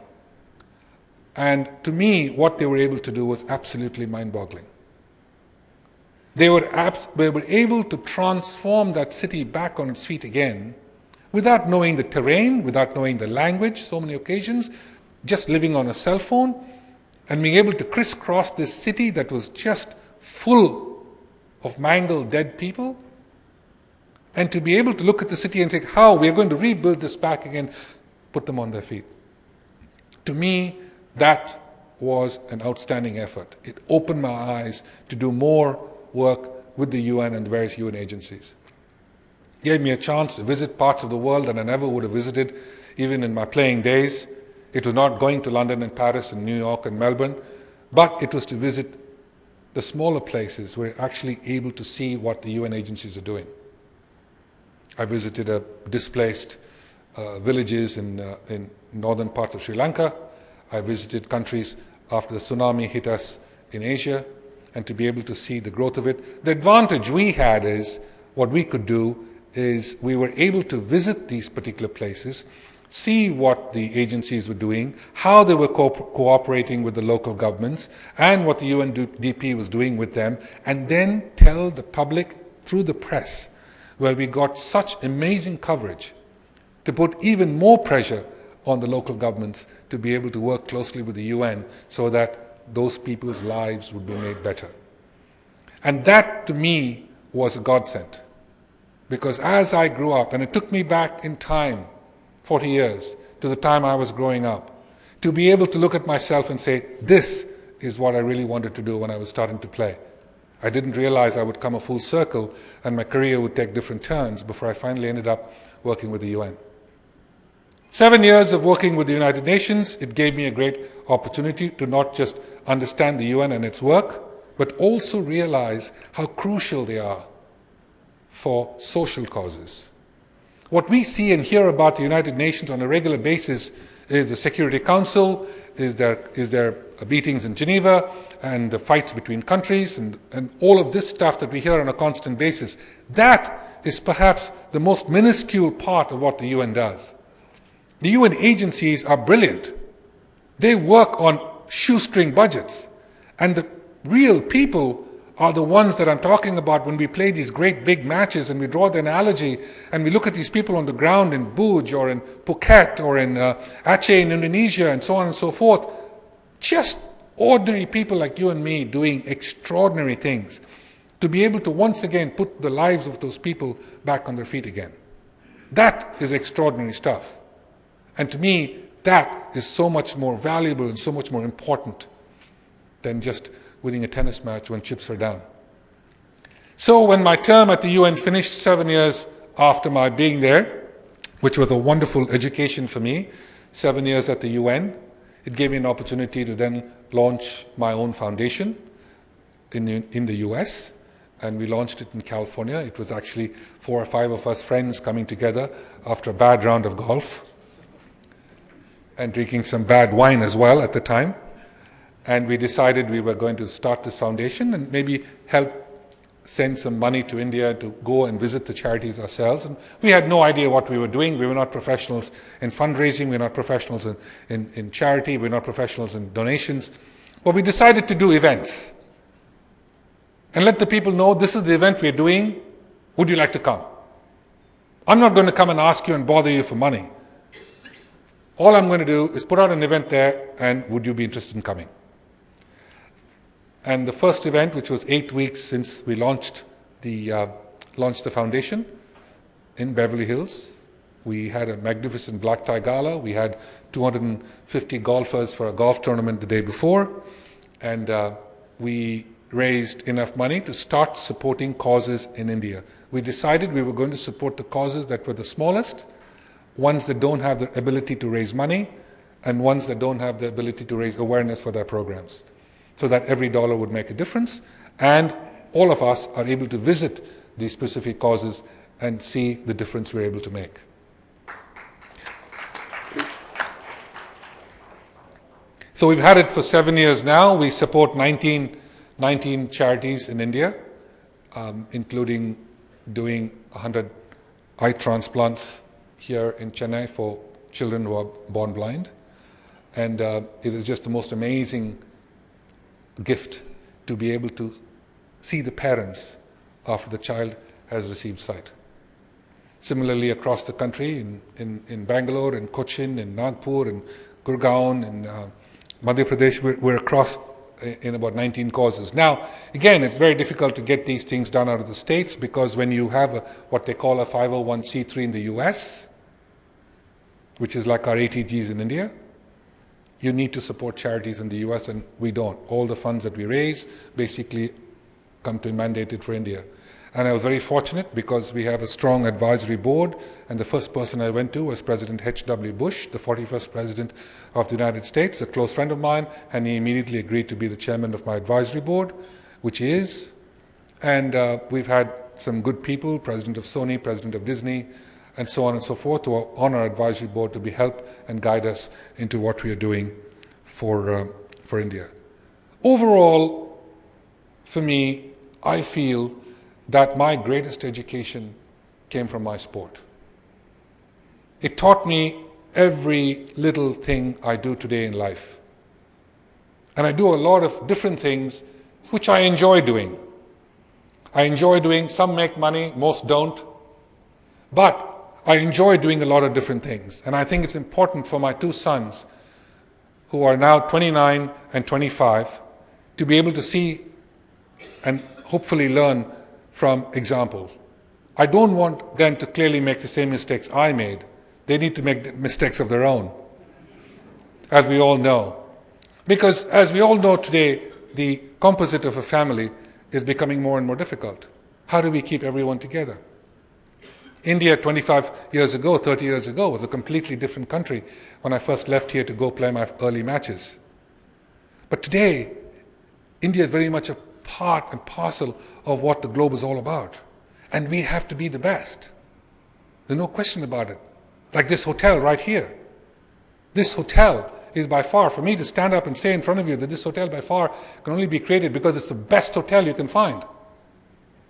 And to me, what they were able to do was absolutely mind-boggling. They were able to transform that city back on its feet again without knowing the terrain, without knowing the language, so many occasions, just living on a cell phone and being able to crisscross this city that was just full of mangled dead people, and to be able to look at the city and say, how we are going to rebuild this back again, put them on their feet. To me, that was an outstanding effort. It opened my eyes to do more work with the UN and the various UN agencies. Gave me a chance to visit parts of the world that I never would have visited, even in my playing days. It was not going to London and Paris and New York and Melbourne, but it was to visit the smaller places where you're actually able to see what the UN agencies are doing. I visited displaced villages in northern parts of Sri Lanka. I visited countries after the tsunami hit us in Asia, and to be able to see the growth of it. The advantage we had is, what we could do is we were able to visit these particular places, see what the agencies were doing, how they were cooperating with the local governments, and what the UNDP was doing with them, and then tell the public through the press, where we got such amazing coverage to put even more pressure on the local governments to be able to work closely with the UN so that those people's lives would be made better. And that, to me, was a godsend. Because as I grew up, and it took me back in time, 40 years, to the time I was growing up, to be able to look at myself and say, this is what I really wanted to do when I was starting to play. I didn't realize I would come a full circle and my career would take different turns before I finally ended up working with the UN. 7 years of working with the United Nations, it gave me a great opportunity to not just understand the UN and its work, but also realize how crucial they are for social causes. What we see and hear about the United Nations on a regular basis is the Security Council, is there meetings in Geneva, and the fights between countries, and all of this stuff that we hear on a constant basis. That is perhaps the most minuscule part of what the UN does. The UN agencies are brilliant. They work on shoestring budgets. And the real people are the ones that I'm talking about when we play these great big matches and we draw the analogy and we look at these people on the ground in Bhuj or in Phuket or in Aceh in Indonesia and so on and so forth. Just ordinary people like you and me doing extraordinary things to be able to once again put the lives of those people back on their feet again. That is extraordinary stuff. And to me, that is so much more valuable and so much more important than just winning a tennis match when chips are down. So when my term at the UN finished 7 years after my being there, which was a wonderful education for me, 7 years at the UN, it gave me an opportunity to then launch my own foundation in the US, and we launched it in California. It was actually 4 or 5 of us friends coming together after a bad round of golf and drinking some bad wine as well at the time. And we decided we were going to start this foundation and maybe help send some money to India to go and visit the charities ourselves. And we had no idea what we were doing. We were not professionals in fundraising. We were not professionals in charity. We were not professionals in donations. But we decided to do events and let the people know this is the event we're doing. Would you like to come? I'm not going to come and ask you and bother you for money. All I'm going to do is put out an event there, and would you be interested in coming? And the first event, which was 8 weeks since we launched the foundation in Beverly Hills, we had a magnificent black tie gala. We had 250 golfers for a golf tournament the day before, and we raised enough money to start supporting causes in India. We decided we were going to support the causes that were the smallest ones that don't have the ability to raise money, and ones that don't have the ability to raise awareness for their programs, so that every dollar would make a difference, and all of us are able to visit these specific causes and see the difference we're able to make. So we've had it for 7 years now. We support 19 charities in India, including doing 100 eye transplants here in Chennai for children who are born blind. And it is just the most amazing gift to be able to see the parents after the child has received sight. Similarly, across the country, in Bangalore, in Cochin, in Nagpur, in Gurgaon, in Madhya Pradesh, we're across in about 19 causes. Now, again, it's very difficult to get these things done out of the States, because when you have what they call a 501c3 in the US, which is like our ATGs in India, you need to support charities in the US, and we don't. All the funds that we raise basically come to mandated for India. And I was very fortunate because we have a strong advisory board, and the first person I went to was President H.W. Bush, the 41st President of the United States, a close friend of mine, and he immediately agreed to be the chairman of my advisory board, which he is. And we've had some good people, President of Sony, President of Disney, and so on and so forth, on our advisory board to be help and guide us into what we are doing for India. Overall, for me, I feel that my greatest education came from my sport. It taught me every little thing I do today in life. And I do a lot of different things which I enjoy doing. I enjoy doing, some make money, most don't. But I enjoy doing a lot of different things. And I think it's important for my two sons, who are now 29 and 25, to be able to see and hopefully learn from example. I don't want them to clearly make the same mistakes I made. They need to make the mistakes of their own, as we all know. Because as we all know today, the composite of a family is becoming more and more difficult. How do we keep everyone together? India 25 years ago, 30 years ago, was a completely different country when I first left here to go play my early matches. But today, India is very much a part and parcel of what the globe is all about. And we have to be the best. There's no question about it. Like this hotel right here. This hotel is by far, for me to stand up and say in front of you that this hotel by far can only be created because it's the best hotel you can find.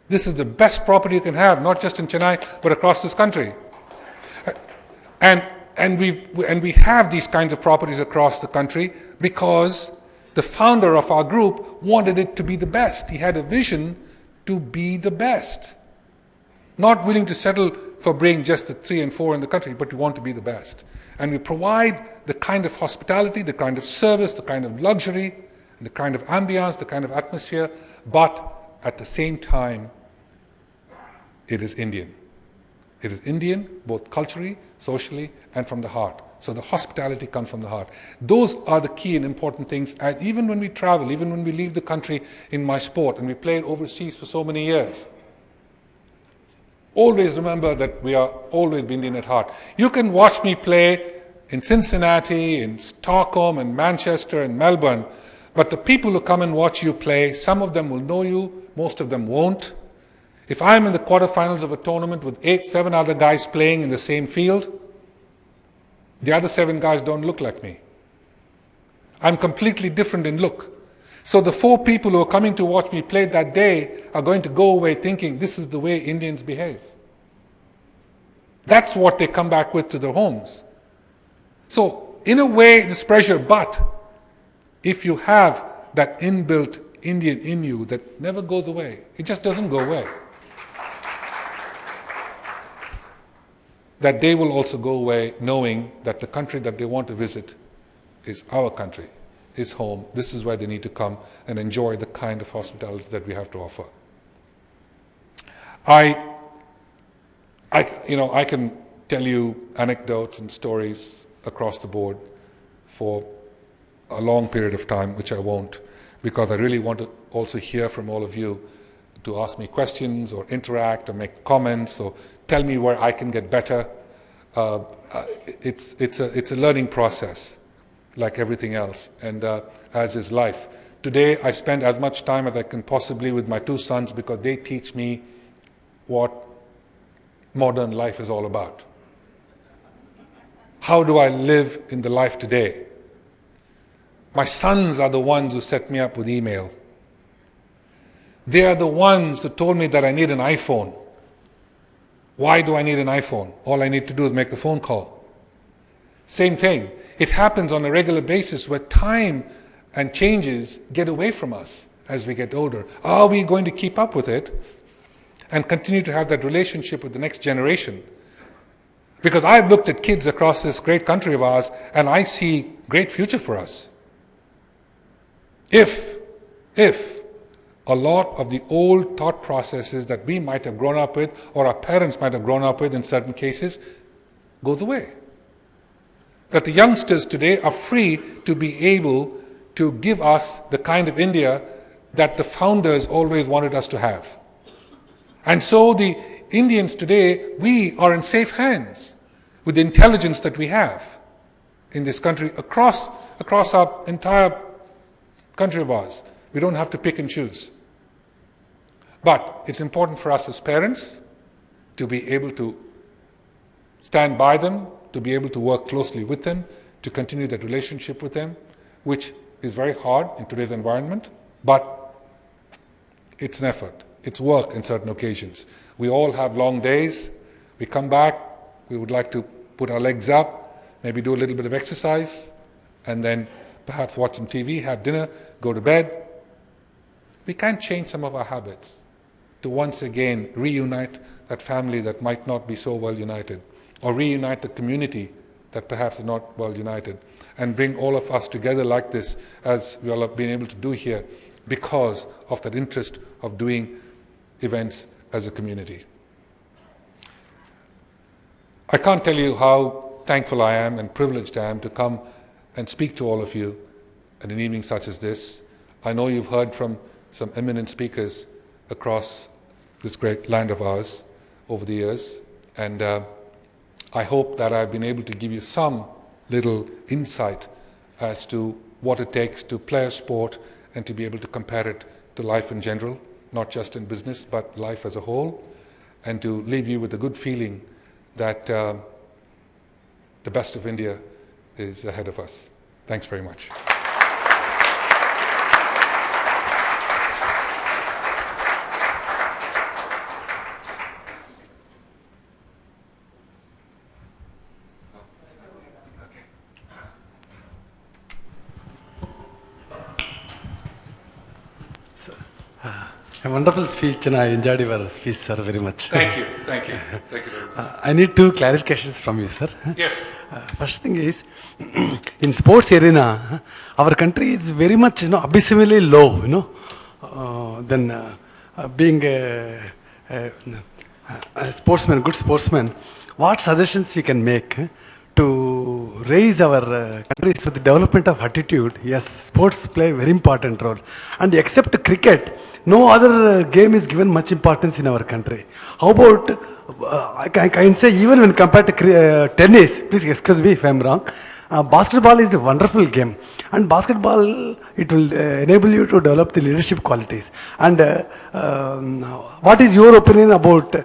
This is the best property you can have, not just in Chennai, but across this country. And we have these kinds of properties across the country because the founder of our group wanted it to be the best. He had a vision to be the best. Not willing to settle for being just the 3 and 4 in the country, but we want to be the best. And we provide the kind of hospitality, the kind of service, the kind of luxury, the kind of ambience, the kind of atmosphere, but at the same time, it is Indian. It is Indian, both culturally, socially, and from the heart. So the hospitality comes from the heart. Those are the key and important things. As even when we travel, even when we leave the country in my sport, and we played overseas for so many years, always remember that we are always Indian at heart. You can watch me play in Cincinnati, in Stockholm, in Manchester, in Melbourne, but the people who come and watch you play, some of them will know you, most of them won't. If I'm in the quarterfinals of a tournament with 7 other guys playing in the same field, the other 7 guys don't look like me. I'm completely different in look. So the 4 people who are coming to watch me play that day are going to go away thinking this is the way Indians behave. That's what they come back with to their homes. So in a way, there's pressure, but if you have that inbuilt Indian in you that never goes away, it just doesn't go away, that they will also go away knowing that the country that they want to visit is our country, is home. This is where they need to come and enjoy the kind of hospitality that we have to offer. I can tell you anecdotes and stories across the board for a long period of time, which I won't, because I really want to also hear from all of you to ask me questions or interact or make comments or tell me where I can get better. it's a learning process, like everything else, and as is life. Today, I spend as much time as I can possibly with my two sons because they teach me what modern life is all about. How do I live in the life today? My sons are the ones who set me up with email. They are the ones who told me that I need an iPhone. Why do I need an iPhone? All I need to do is make a phone call. Same thing. It happens on a regular basis where time and changes get away from us as we get older. Are we going to keep up with it and continue to have that relationship with the next generation? Because I've looked at kids across this great country of ours and I see great future for us. If a lot of the old thought processes that we might have grown up with or our parents might have grown up with in certain cases goes away. That the youngsters today are free to be able to give us the kind of India that the founders always wanted us to have. And so the Indians today, we are in safe hands with the intelligence that we have in this country across our entire country of ours. We don't have to pick and choose. But it's important for us as parents to be able to stand by them, to be able to work closely with them, to continue that relationship with them, which is very hard in today's environment, but it's an effort. It's work in certain occasions. We all have long days. We come back, we would like to put our legs up, maybe do a little bit of exercise, and then perhaps watch some TV, have dinner, go to bed. We can change some of our habits to once again reunite that family that might not be so well united, or reunite the community that perhaps is not well united, and bring all of us together like this, as we all have been able to do here, because of that interest of doing events as a community. I can't tell you how thankful I am and privileged I am to come and speak to all of you at an evening such as this. I know you've heard from some eminent speakers across this great land of ours over the years, and I hope that I've been able to give you some little insight as to what it takes to play a sport and to be able to compare it to life in general, not just in business, but life as a whole, and to leave you with a good feeling that the best of India is ahead of us. Thanks very much. A wonderful speech, and I enjoyed your speech, sir, very much. Thank you. Thank you. Thank you very much. I need two clarifications from you, sir. Yes. First thing is, in sports arena, our country is very much, abysmally low, than being a sportsman, good sportsman. What suggestions you can make to raise our countries with the development of attitude? Yes, sports play a very important role. And except cricket, no other game is given much importance in our country. How about, I can say even when compared to tennis, please excuse me if I am wrong, basketball is a wonderful game. And basketball, it will enable you to develop the leadership qualities. And what is your opinion about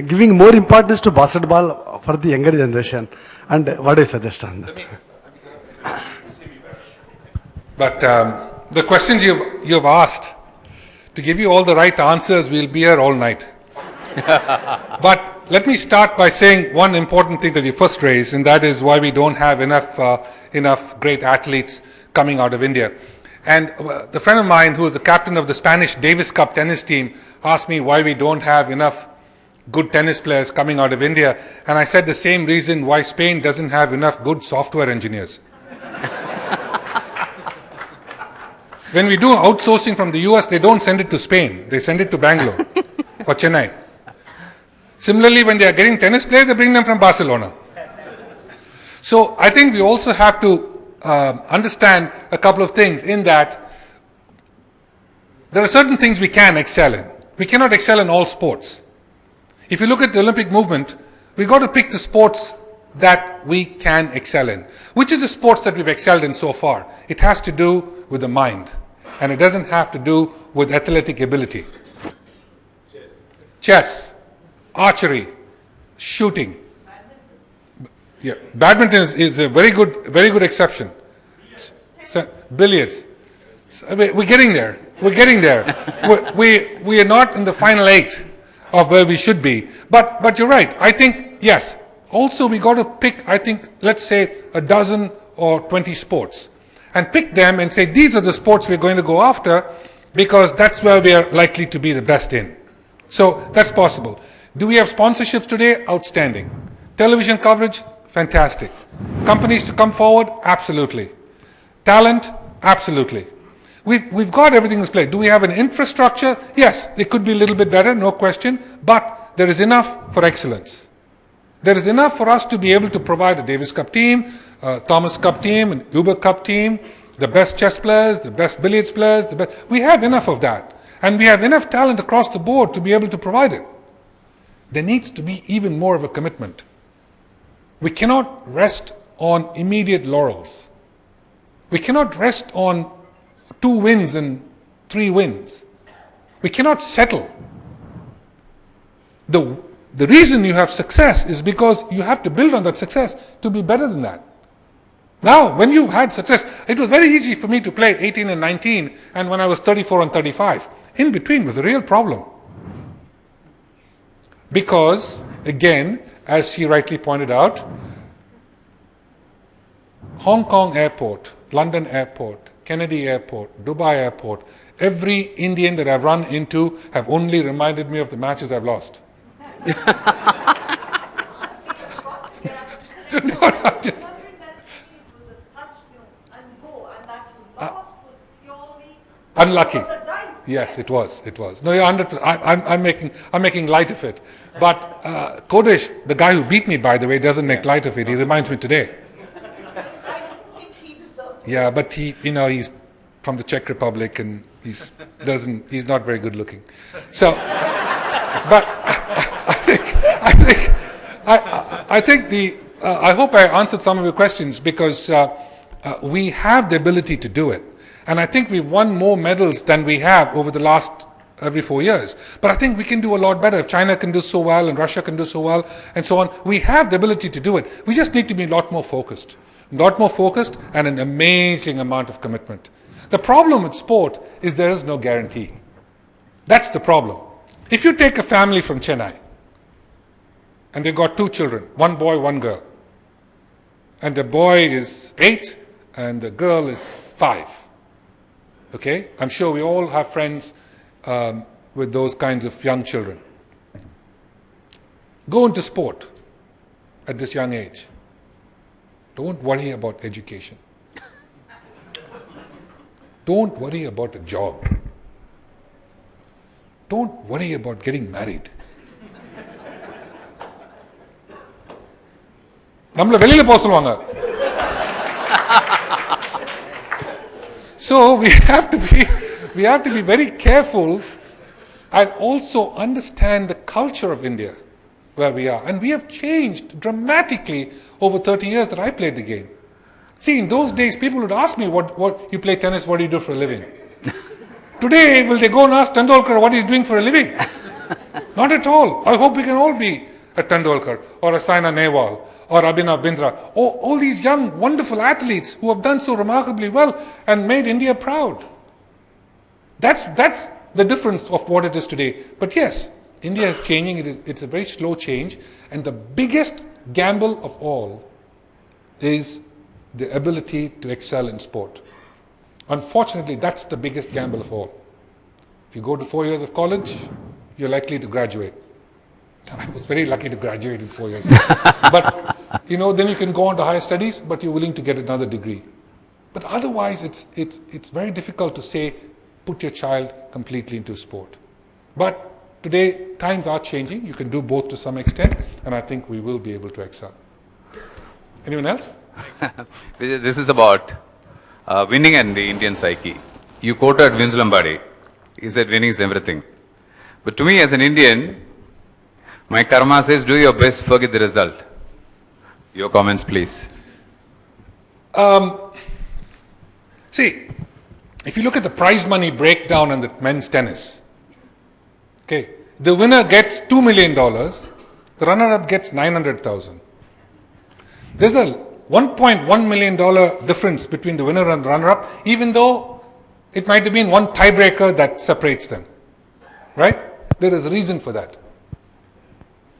giving more importance to basketball for the younger generation? And what do you suggest on that? But the questions you've asked, to give you all the right answers, we'll be here all night. But let me start by saying one important thing that you first raised, and that is why we don't have enough great athletes coming out of India. And the friend of mine who is the captain of the Spanish Davis Cup tennis team asked me why we don't have enough good tennis players coming out of India. And I said the same reason why Spain doesn't have enough good software engineers. When we do outsourcing from the US, they don't send it to Spain. They send it to Bangalore or Chennai. Similarly, when they are getting tennis players, they bring them from Barcelona. So I think we also have to understand a couple of things in that there are certain things we can excel in. We cannot excel in all sports. If you look at the Olympic movement, We got to pick the sports that we can excel in. Which is the sports that we've excelled in so far? It has to do with the mind, and it doesn't have to do with athletic ability. Chess, archery, shooting. Yeah, badminton is a very good exception. So, billiards. So, we're getting there. We're getting there. we are not in the final 8 of where we should be. But you're right. I think, yes. Also, we got to pick, I think, let's say a dozen or 20 sports, and pick them and say, these are the sports we're going to go after, because that's where we are likely to be the best in. So that's possible. Do we have sponsorships today? Outstanding. Television coverage? Fantastic. Companies to come forward? Absolutely. Talent? Absolutely. We've got everything in place. Do we have an infrastructure? Yes, it could be a little bit better, no question, but there is enough for excellence. There is enough for us to be able to provide a Davis Cup team, a Thomas Cup team, an Uber Cup team, the best chess players, the best billiards players. We have enough of that. And we have enough talent across the board to be able to provide it. There needs to be even more of a commitment. We cannot rest on immediate laurels. We cannot rest on 2 wins and 3 wins. We cannot settle. The reason you have success is because you have to build on that success to be better than that. Now, when you've had success, it was very easy for me to play at 18 and 19, and when I was 34 and 35. In between was a real problem. Because, again, as she rightly pointed out, Hong Kong Airport, London Airport, Kennedy Airport, Dubai Airport, every Indian that I've run into have only reminded me of the matches I've lost. Just unlucky. Yes, it was. No, you're 100%. I'm making light of it. But Kodesh, the guy who beat me, by the way, doesn't make light of it. He reminds me today. Yeah, but he's from the Czech Republic, and he's not very good looking. So, but I hope I answered some of your questions, because we have the ability to do it. And I think we've won more medals than we have over the last every 4 years. But I think we can do a lot better. If China can do so well and Russia can do so well and so on, we have the ability to do it. We just need to be a lot more focused. And an amazing amount of commitment. The problem with sport is there is no guarantee. That's the problem. If you take a family from Chennai, and they've got 2 children, 1 boy, 1 girl, and the boy is 8 and the girl is 5. Okay? I'm sure we all have friends with those kinds of young children. Go into sport at this young age. Don't worry about education. Don't worry about a job. Don't worry about getting married. நம்மள வெளியில போக சொல்லுவாங்க. So we have to be very careful and also understand the culture of India where we are. And we have changed dramatically over 30 years that I played the game. See, in those days, people would ask me, what you play tennis, what do you do for a living? Today, will they go and ask Tendulkar what he's doing for a living? Not at all. I hope we can all be a Tendulkar or a Saina Nehwal or Abhinav Bindra. All these young, wonderful athletes who have done so remarkably well and made India proud. That's the difference of what it is today. But yes, India is changing. It's a very slow change. And the biggest gamble of all is the ability to excel in sport. Unfortunately, that's the biggest gamble of all. If you go to 4 years of college, you're likely to graduate. I was very lucky to graduate in 4 years. But, then you can go on to higher studies, but you're willing to get another degree. But otherwise, it's very difficult to say, put your child completely into sport. But today, times are changing. You can do both to some extent, and I think we will be able to excel. Anyone else? Vijay, this is about winning and the Indian psyche. You quoted Vince Lombardi. He said winning is everything. But to me, as an Indian, My karma says, do your best, forget the result. Your comments, please. See, if you look at the prize money breakdown in the men's tennis, okay, the winner gets $2 million, the runner-up gets 900,000. There's a $1.1 million difference between the winner and the runner-up, even though it might have been one tiebreaker that separates them. Right? There is a reason for that.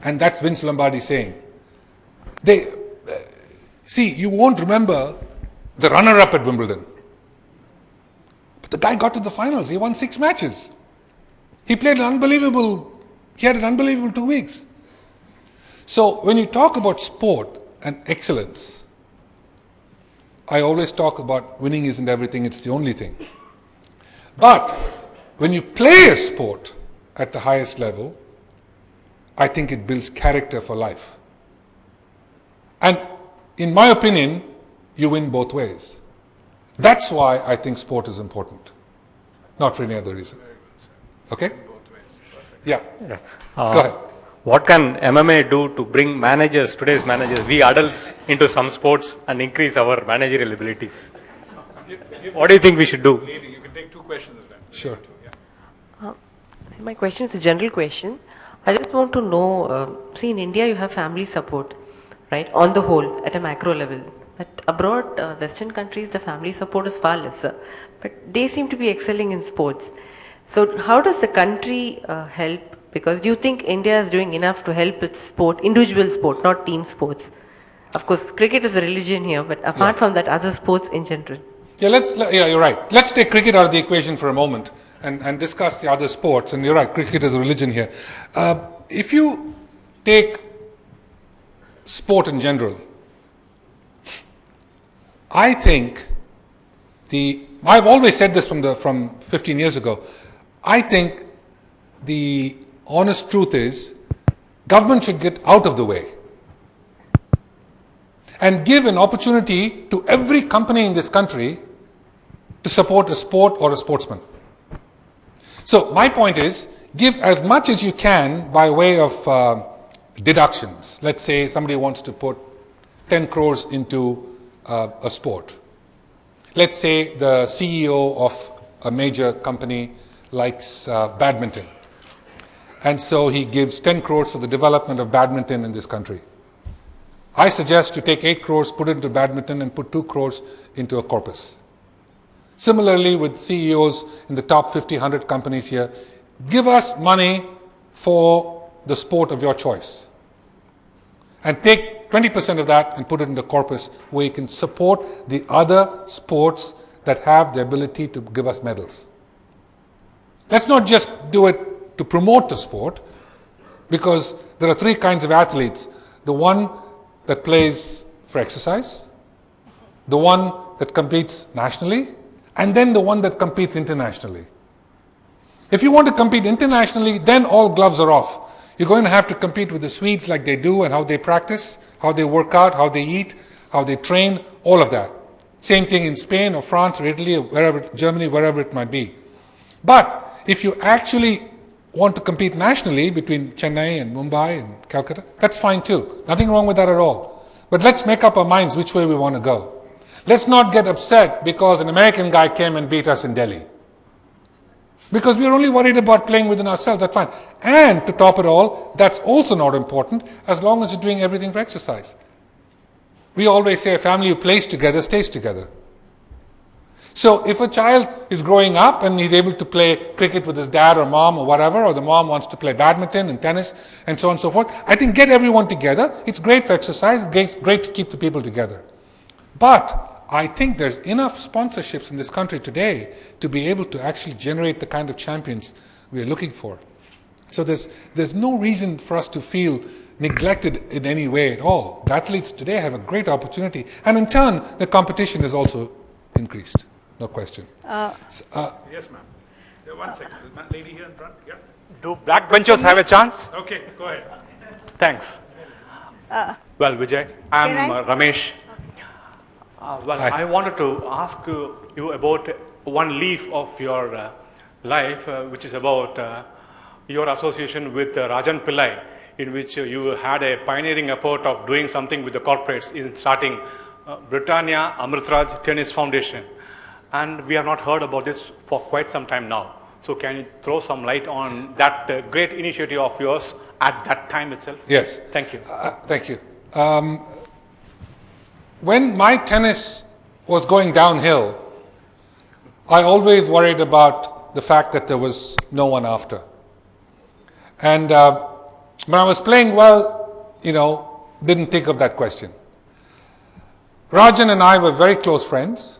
And that's Vince Lombardi saying. See, you won't remember the runner-up at Wimbledon. But the guy got to the finals. He won 6 matches. He had an unbelievable 2 weeks. So when you talk about sport and excellence, I always talk about winning isn't everything, it's the only thing. But when you play a sport at the highest level, I think it builds character for life. And in my opinion, you win both ways. That's why I think sport is important, not for any other reason. Okay? Yeah. Go ahead. What can MMA do to bring managers, today's managers, we adults, into some sports and increase our managerial abilities? What do you think we should do? You can take 2 questions at a time. Sure. My question is a general question. I just want to know, see, in India you have family support, right, on the whole, at a macro level. But abroad, Western countries, the family support is far lesser. But they seem to be excelling in sports. So how does the country help? Because do you think India is doing enough to help its sport, individual sport, not team sports? Of course, cricket is a religion here, but apart from that, other sports in general. Yeah, you're right. Let's take cricket out of the equation for a moment and discuss the other sports. And you're right, cricket is a religion here. If you take sport in general, I think I've always said this from 15 years ago. I think the honest truth is government should get out of the way and give an opportunity to every company in this country to support a sport or a sportsman. So my point is, give as much as you can by way of deductions. Let's say somebody wants to put 10 crores into a sport. Let's say the CEO of a major company likes badminton. And so he gives 10 crores for the development of badminton in this country. I suggest to take 8 crores, put it into badminton, and put 2 crores into a corpus. Similarly, with CEOs in the top 50, 100 companies here, give us money for the sport of your choice. And take 20% of that and put it into corpus where you can support the other sports that have the ability to give us medals. Let's not just do it to promote the sport, because there are 3 kinds of athletes. The one that plays for exercise, the one that competes nationally, and then the one that competes internationally. If you want to compete internationally, then all gloves are off. You're going to have to compete with the Swedes like they do, and how they practice, how they work out, how they eat, how they train, all of that. Same thing in Spain or France or Italy or wherever, Germany, wherever it might be. But if you actually want to compete nationally between Chennai and Mumbai and Calcutta, that's fine too. Nothing wrong with that at all. But let's make up our minds which way we want to go. Let's not get upset because an American guy came and beat us in Delhi. Because we're only worried about playing within ourselves, that's fine. And to top it all, that's also not important as long as you're doing everything for exercise. We always say a family who plays together stays together. So if a child is growing up and he's able to play cricket with his dad or mom or whatever, or the mom wants to play badminton and tennis and so on and so forth, I think get everyone together. It's great for exercise, great to keep the people together. But I think there's enough sponsorships in this country today to be able to actually generate the kind of champions we are looking for. So there's no reason for us to feel neglected in any way at all. The athletes today have a great opportunity, and in turn the competition is also increased. No question. Yes, ma'am. 1 second. The lady here in front. Yeah. Do backbenchers have a chance? Okay, go ahead. Thanks. Well, Vijay, I'm Ramesh. Hi. I wanted to ask you about one leaf of your life, which is about your association with Rajan Pillai in which you had a pioneering effort of doing something with the corporates in starting Britannia Amritraj Tennis Foundation. And we have not heard about this for quite some time now. So can you throw some light on that great initiative of yours at that time itself? Yes. Thank you. Thank you. When my tennis was going downhill, I always worried about the fact that there was no one after. And when I was playing well, didn't think of that question. Rajan and I were very close friends,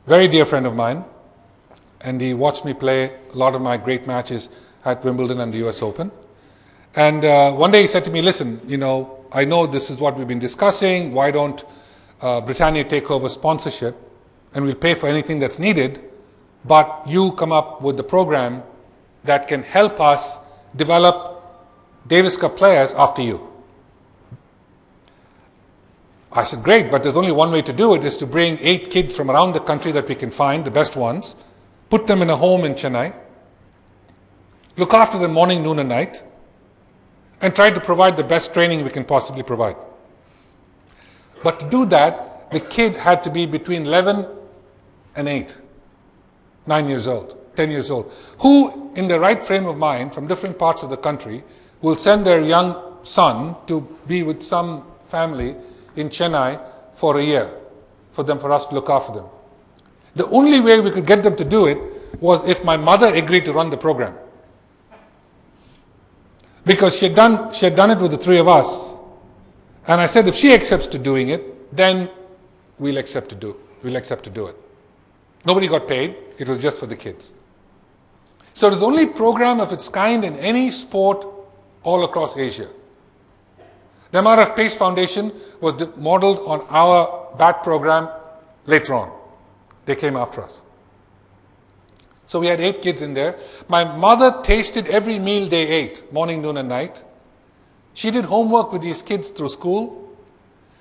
very dear friend of mine, and he watched me play a lot of my great matches at Wimbledon and the US Open. And one day he said to me, listen, I know this is what we've been discussing, why don't Britannia take over sponsorship and we'll pay for anything that's needed, but you come up with the program that can help us develop Davis Cup players after you. I said, great, but there's only one way to do it, is to bring 8 kids from around the country that we can find, the best ones, put them in a home in Chennai, look after them morning, noon and night, and try to provide the best training we can possibly provide. But to do that, the kid had to be between 11 and 8, 9 years old, 10 years old, who in the right frame of mind from different parts of the country will send their young son to be with some family in Chennai for a year, for us to look after them. The only way we could get them to do it was if my mother agreed to run the program. Because she had done it with the 3 of us. And I said, if she accepts to doing it, then we'll accept to do it. Nobody got paid, it was just for the kids. So it was the only program of its kind in any sport all across Asia. The MRF Pace Foundation was modeled on our BAT program later on. They came after us. So we had 8 kids in there. My mother tasted every meal they ate, morning, noon and night. She did homework with these kids through school.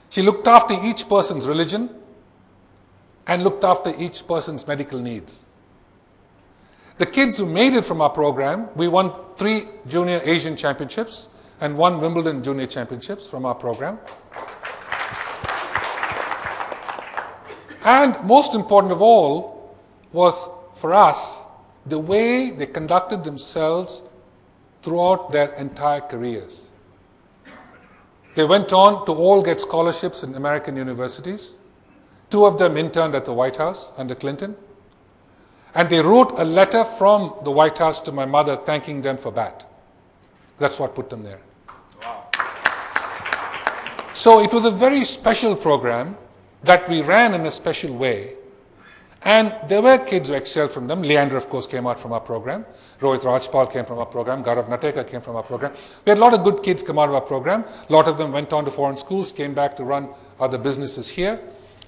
She looked after each person's religion and looked after each person's medical needs. The kids who made it from our program, we won 3 Junior Asian Championships and 1 Wimbledon Junior Championships from our program. And most important of all was, for us, the way they conducted themselves throughout their entire careers. They went on to all get scholarships in American universities. 2 of them interned at the White House under Clinton. And they wrote a letter from the White House to my mother thanking them for BAT. That's what put them there. Wow. So it was a very special program that we ran in a special way. And there were kids who excelled from them. Leander, of course, came out from our program. Rohit Rajpal came from our program. Gaurav Nateka came from our program. We had a lot of good kids come out of our program. A lot of them went on to foreign schools, came back to run other businesses here,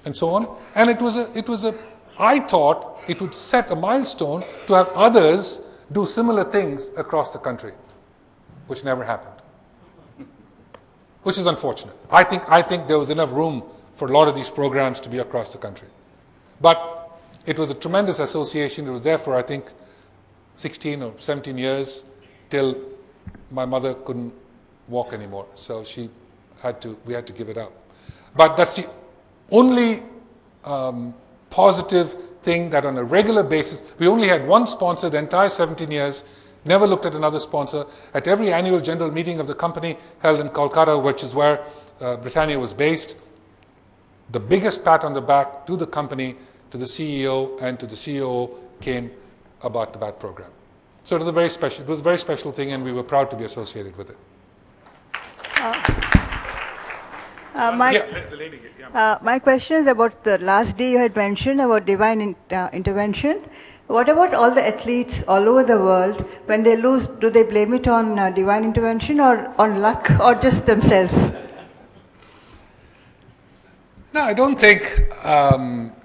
and so on. And I thought it would set a milestone to have others do similar things across the country, which never happened, which is unfortunate. I think there was enough room for a lot of these programs to be across the country. But it was a tremendous association. It was there for, I think, 16 or 17 years till my mother couldn't walk anymore. So we had to give it up. But that's the only positive thing, that on a regular basis, we only had one sponsor the entire 17 years, never looked at another sponsor. At every annual general meeting of the company held in Kolkata, which is where Britannia was based, the biggest pat on the back to the company, to the CEO and to the COO came about the BAT program. So it was a very special thing, and we were proud to be associated with it. My question is about the last day you had mentioned about divine intervention. What about all the athletes all over the world? When they lose, do they blame it on divine intervention or on luck or just themselves? No, I don't think,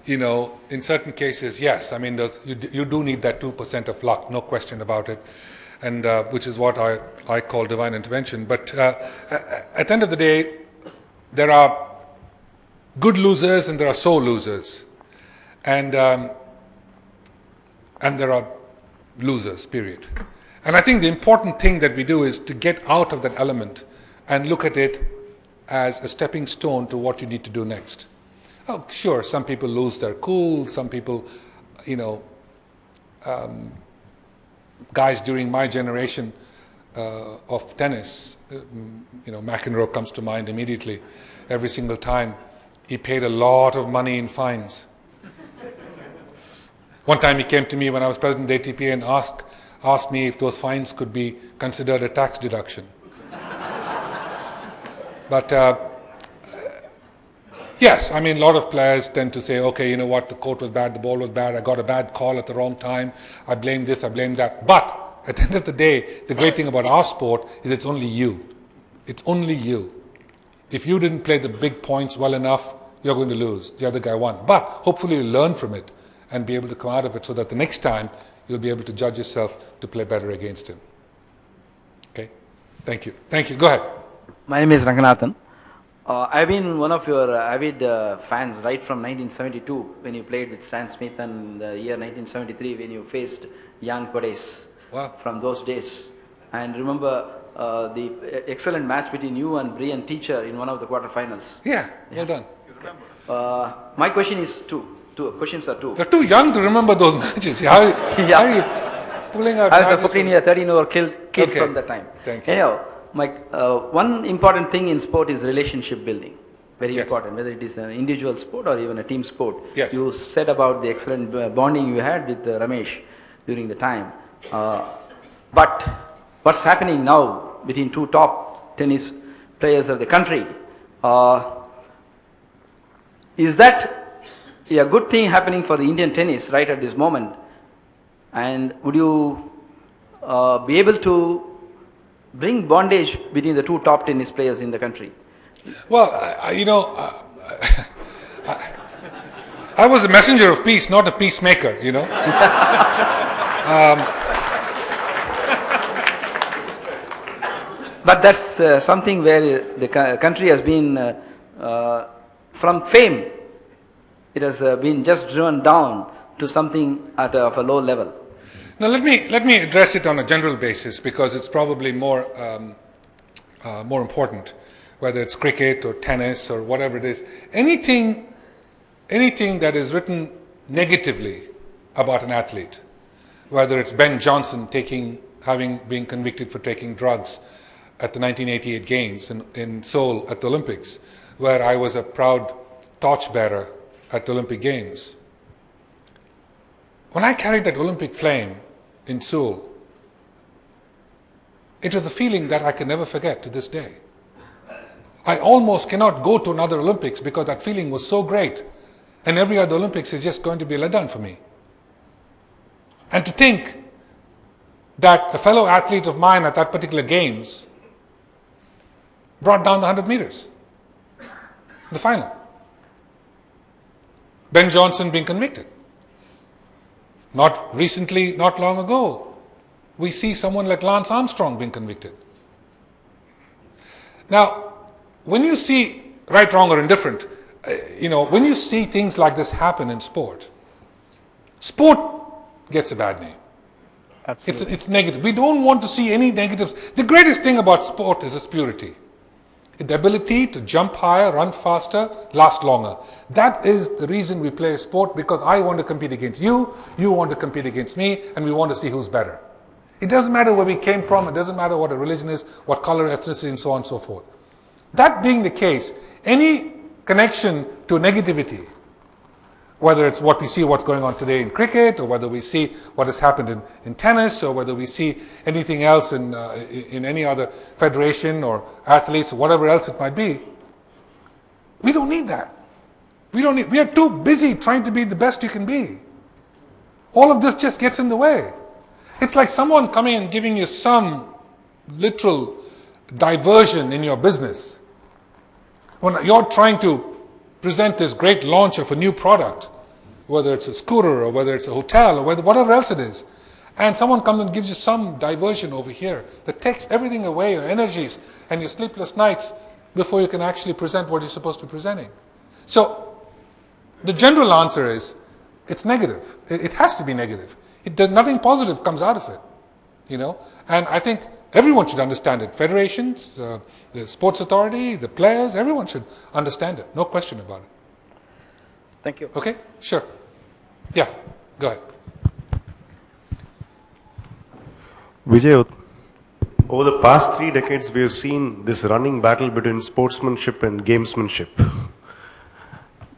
in certain cases, yes. I mean, you do need that 2% of luck, no question about it, and which is what I call divine intervention. But at the end of the day, there are good losers and there are sore losers. And there are losers, period. And I think the important thing that we do is to get out of that element and look at it as a stepping stone to what you need to do next. Oh, sure, some people lose their cool, some people, guys during my generation of tennis, McEnroe comes to mind immediately. Every single time he paid a lot of money in fines. One time he came to me when I was president of the ATP and asked me if those fines could be considered a tax deduction. But yes, I mean, a lot of players tend to say, okay, you know what, the court was bad, the ball was bad, I got a bad call at the wrong time, I blame this, I blame that. But at the end of the day, the great thing about our sport is it's only you. It's only you. If you didn't play the big points well enough, you're going to lose. The other guy won. But hopefully you'll learn from it and be able to come out of it so that the next time you'll be able to judge yourself to play better against him. Okay? Thank you. Thank you. Go ahead. My name is Ranganathan. I've been one of your avid fans right from 1972 when you played with Stan Smith, and the year 1973 when you faced Jan Cordes. Wow. From those days. And remember the excellent match between you and Brian Teacher in one of the quarterfinals. Yeah, well done. My question is two. Questions are two. You're too young to remember those matches. How are you pulling out? I was a 14-year, 13-over kid Okay. from that time. Thank you. Anyhow, one important thing in sport is relationship building. Very Yes. important, whether it is an individual sport or even a team sport. Yes. You said about the excellent bonding you had with Ramesh during the time. But what's happening now between two top tennis players of the country, is that a good thing happening for the Indian tennis right at this moment? And would you be able to bring bondage between the two top tennis players in the country? Well, I was a messenger of peace, not a peacemaker, But that's something where the country has been, from fame, it has been just driven down to something of a low level. Now let me address it on a general basis because it's probably more important, whether it's cricket or tennis or whatever it is. Anything that is written negatively about an athlete, whether it's Ben Johnson having been convicted for taking drugs at the 1988 Games in Seoul at the Olympics, where I was a proud torchbearer at the Olympic Games. When I carried that Olympic flame in Seoul, it was a feeling that I can never forget to this day. I almost cannot go to another Olympics because that feeling was so great, and every other Olympics is just going to be a letdown for me. And to think that a fellow athlete of mine at that particular Games brought down the 100 meters, the final. Ben Johnson being convicted. Not recently, not long ago, we see someone like Lance Armstrong being convicted. Now, when you see, right, wrong or indifferent, when you see things like this happen in sport gets a bad name. Absolutely. It's negative. We don't want to see any negatives. The greatest thing about sport is its purity. The ability to jump higher, run faster, last longer. That is the reason we play a sport, because I want to compete against you, you want to compete against me, and we want to see who's better. It doesn't matter where we came from, it doesn't matter what our religion is, what color, ethnicity, and so on and so forth. That being the case, any connection to negativity, whether it's what we see what's going on today in cricket, or whether we see what has happened in tennis, or whether we see anything else in any other federation or athletes or whatever else it might be, we don't need that. We are too busy trying to be the best you can be. All of this just gets in the way. It's like someone coming and giving you some literal diversion in your business. When you're trying to present this great launch of a new product, whether it's a scooter or whether it's a hotel or whatever else it is, and someone comes and gives you some diversion over here that takes everything away, your energies and your sleepless nights, before you can actually present what you're supposed to be presenting. So the general answer is it's negative. It has to be negative. Nothing positive comes out of it. you know, and I think everyone should understand it. Federations, the sports authority, the players, everyone should understand it. No question about it. Thank you. Okay, sure. Yeah, go ahead. Vijay, over the past 3 decades, we have seen this running battle between sportsmanship and gamesmanship.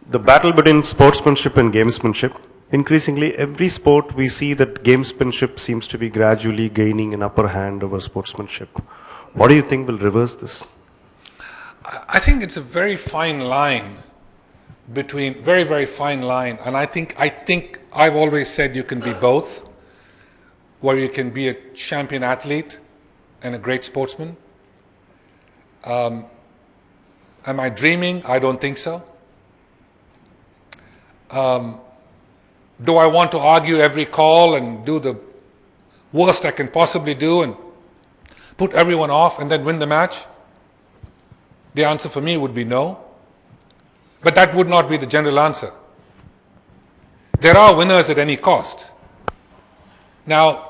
The battle between sportsmanship and gamesmanship, increasingly every sport we see that gamesmanship seems to be gradually gaining an upper hand over sportsmanship. What do you think will reverse this? I think it's a very fine line between, very fine line, and I think I've always said you can be both, where you can be a champion athlete and a great sportsman. Am I dreaming? I don't think so. Do I want to argue every call and do the worst I can possibly do and put everyone off and then win the match? The answer for me would be no. But that would not be the general answer. There are winners at any cost. Now,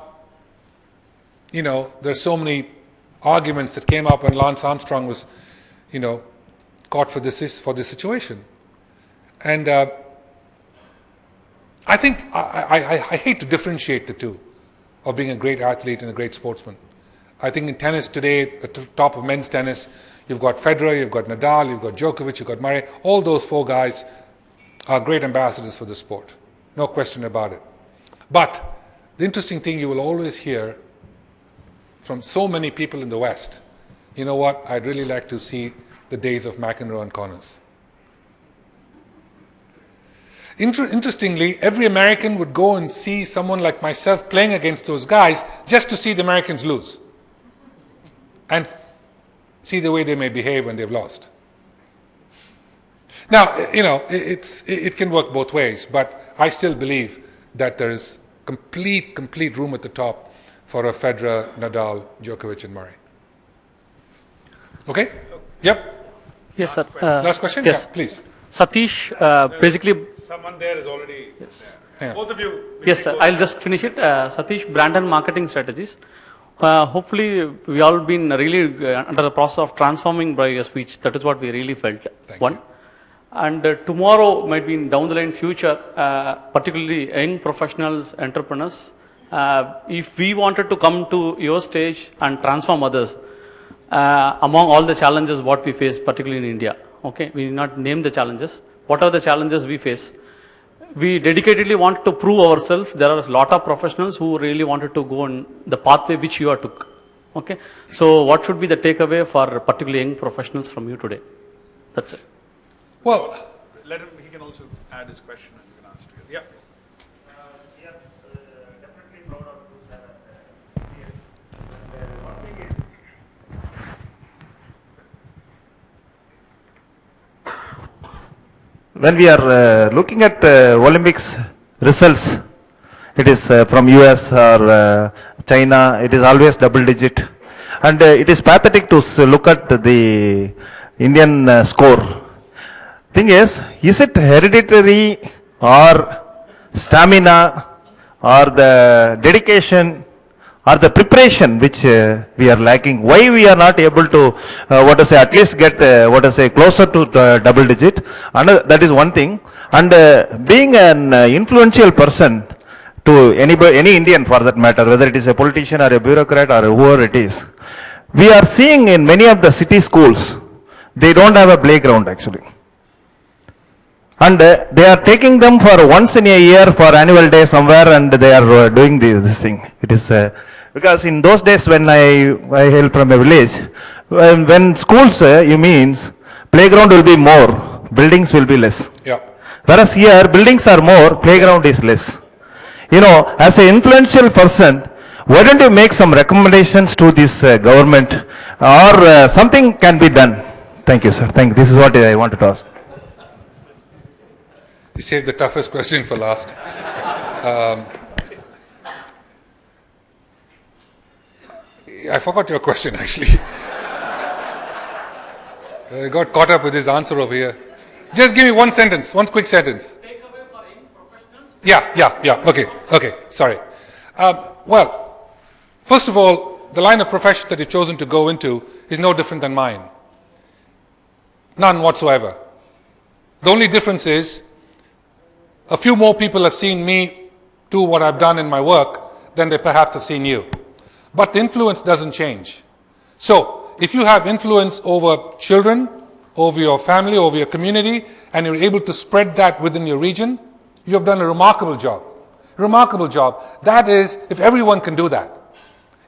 you know, there's so many arguments that came up when Lance Armstrong was, you know, caught for this situation. And I think I hate to differentiate the two, of being a great athlete and a great sportsman. I think in tennis today, at the top of men's tennis, you've got Federer, you've got Nadal, you've got Djokovic, you've got Murray. All those 4 guys are great ambassadors for the sport. No question about it. But the interesting thing you will always hear from so many people in the West, you know what, I'd really like to see the days of McEnroe and Connors. Interestingly, every American would go and see someone like myself playing against those guys just to see the Americans lose and see the way they may behave when they've lost. Now, you know, it can work both ways, but I still believe that there is complete room at the top for a Federer, Nadal, Djokovic and Murray. Okay? Yep. Yes, sir. Last question? Yes. Yeah, please. Satish, basically... Someone there is already... Yes. Yeah. Both of you... Yes, sir. I'll just finish it. Satish, brand and marketing strategies. Hopefully, we all been really under the process of transforming by your speech. That is what we really felt. Thank One. you. And tomorrow might be in down the line future, particularly young professionals, entrepreneurs. If we wanted to come to your stage and transform others, among all the challenges what we face, particularly in India, okay, we need not name the challenges. What are the challenges we face? We dedicatedly want to prove ourselves. There are a lot of professionals who really wanted to go on the pathway which you are took. Okay, so what should be the takeaway for particularly young professionals from you today? That's it. Well, Let him, he can also add his question and you can ask together. Yeah. Definitely proud of you, sir. And one thing is, when we are looking at Olympics results, it is from US or China, it is always double digit. And it is pathetic to look at the Indian score. Thing is it hereditary or stamina or the dedication or the preparation which we are lacking? Why we are not able to at least get closer to double digit? And that is one thing. And being an influential person to any Indian for that matter, whether it is a politician or a bureaucrat or whoever it is, we are seeing in many of the city schools, they don't have a playground actually. And they are taking them for once in a year for annual day somewhere, and they are doing this thing. It is because in those days when I hail from a village, when schools, you means playground will be more, buildings will be less. yeah. Whereas here buildings are more, playground is less. You know, as an influential person, why don't you make some recommendations to this government, or something can be done? Thank you, sir. Thank you. This is what I wanted to ask. You saved the toughest question for last. I forgot your question actually. I got caught up with his answer over here. Just give me one sentence, one quick sentence. Takeaway for young professionals? Yeah. Okay, sorry. Well, First of all, the line of profession that you've chosen to go into is no different than mine. None whatsoever. The only difference is a few more people have seen me do what I've done in my work than they perhaps have seen you. But the influence doesn't change. So, if you have influence over children, over your family, over your community, and you're able to spread that within your region, you have done a remarkable job. Remarkable job. That is, if everyone can do that.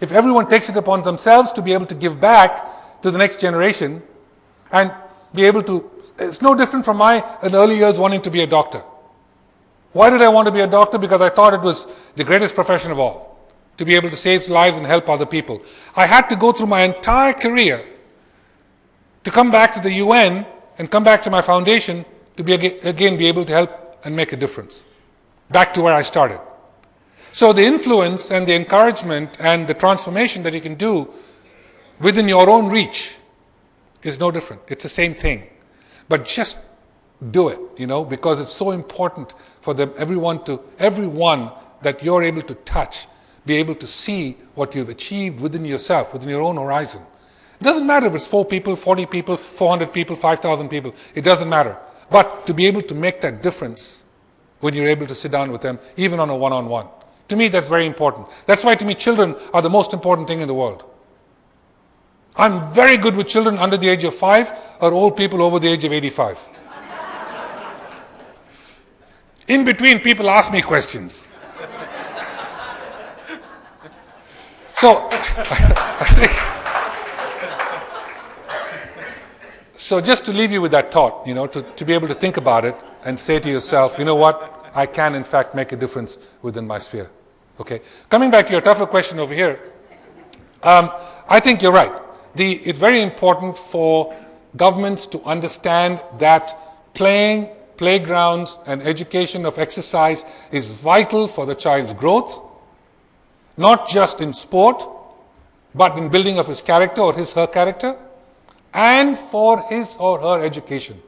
If everyone takes it upon themselves to be able to give back to the next generation and be able to, it's no different from my in early years wanting to be a doctor. Why did I want to be a doctor? Because I thought it was the greatest profession of all, to be able to save lives and help other people. I had to go through my entire career to come back to the UN and come back to my foundation to be again be able to help and make a difference. Back to where I started. So the influence and the encouragement and the transformation that you can do within your own reach is no different. It's the same thing. But just do it, because it's so important for them, everyone that you're able to touch, be able to see what you've achieved within yourself, within your own horizon. It doesn't matter if it's 4 people, 40 people, 400 people, 5,000 people. It doesn't matter. But to be able to make that difference when you're able to sit down with them, even on a one-on-one. To me, that's very important. That's why to me, children are the most important thing in the world. I'm very good with children under the age of 5 or old people over the age of 85. In between, people ask me questions. So, I think, so just to leave you with that thought, to be able to think about it and say to yourself, you know what, I can in fact make a difference within my sphere. Okay. Coming back to your tougher question over here, I think you're right. It's very important for governments to understand that playgrounds and education of exercise is vital for the child's growth, not just in sport, but in building of his character or her character, and for his or her education.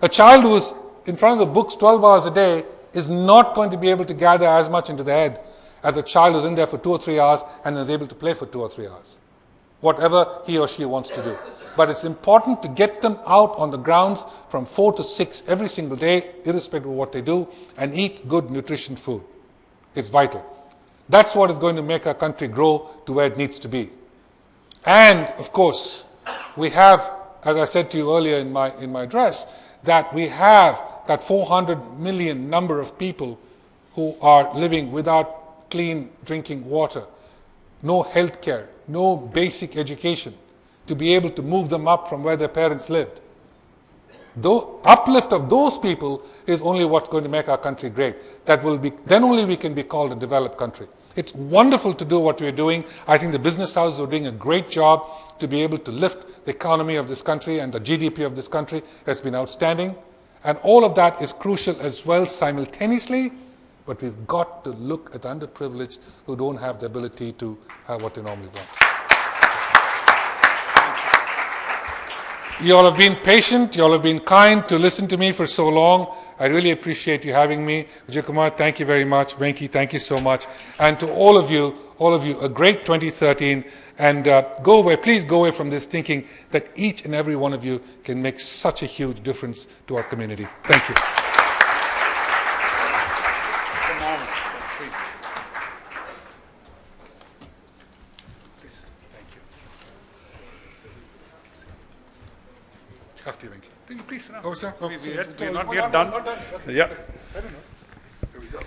A child who is in front of the books 12 hours a day is not going to be able to gather as much into the head as a child who's in there for 2 or 3 hours and is able to play for 2 or 3 hours. Whatever he or she wants to do. But it's important to get them out on the grounds from 4 to 6 every single day, irrespective of what they do, and eat good nutrition food. It's vital. That's what is going to make our country grow to where it needs to be. And, of course, we have, as I said to you earlier in my address, that we have that 400 million number of people who are living without clean drinking water, no health care, no basic education, to be able to move them up from where their parents lived. The uplift of those people is only what's going to make our country great. Then only we can be called a developed country. It's wonderful to do what we're doing. I think the business houses are doing a great job to be able to lift the economy of this country and the GDP of this country. Has been outstanding. And all of that is crucial as well simultaneously, but we've got to look at the underprivileged who don't have the ability to have what they normally want. You all have been patient, you all have been kind to listen to me for so long. I really appreciate you having me. Vijay Kumar, thank you very much. Venki, thank you so much. And to all of you, a great 2013. And please go away from this thinking that each and every one of you can make such a huge difference to our community. Thank you. After you, Venki. Please sit down. Oh, sir. We're not yet done. Yeah. I don't know. Here we go.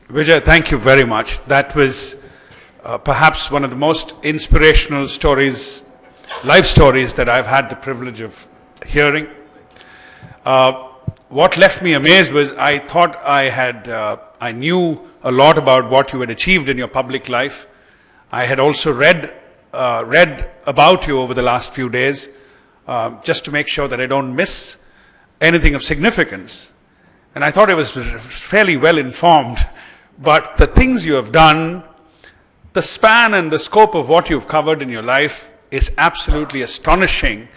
Vijay, thank you very much. That was perhaps one of the most inspirational stories, life stories that I've had the privilege of hearing. What left me amazed was I thought I knew a lot about what you had achieved in your public life. I had also read about you over the last few days, just to make sure that I don't miss anything of significance. And I thought I was fairly well informed, but the things you have done, the span and the scope of what you've covered in your life is absolutely astonishing.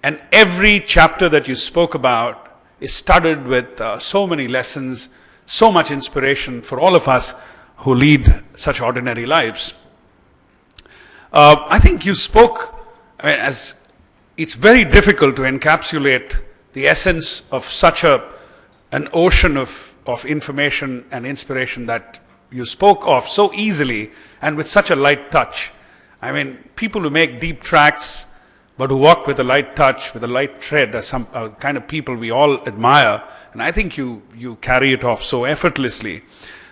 And every chapter that you spoke about is studded with so many lessons, so much inspiration for all of us who lead such ordinary lives. I think you spoke, as it's very difficult to encapsulate the essence of such an ocean of information and inspiration that you spoke of so easily and with such a light touch. I mean, people who make deep tracks but who walk with a light touch, with a light tread, are some kind of people we all admire, and I think you carry it off so effortlessly.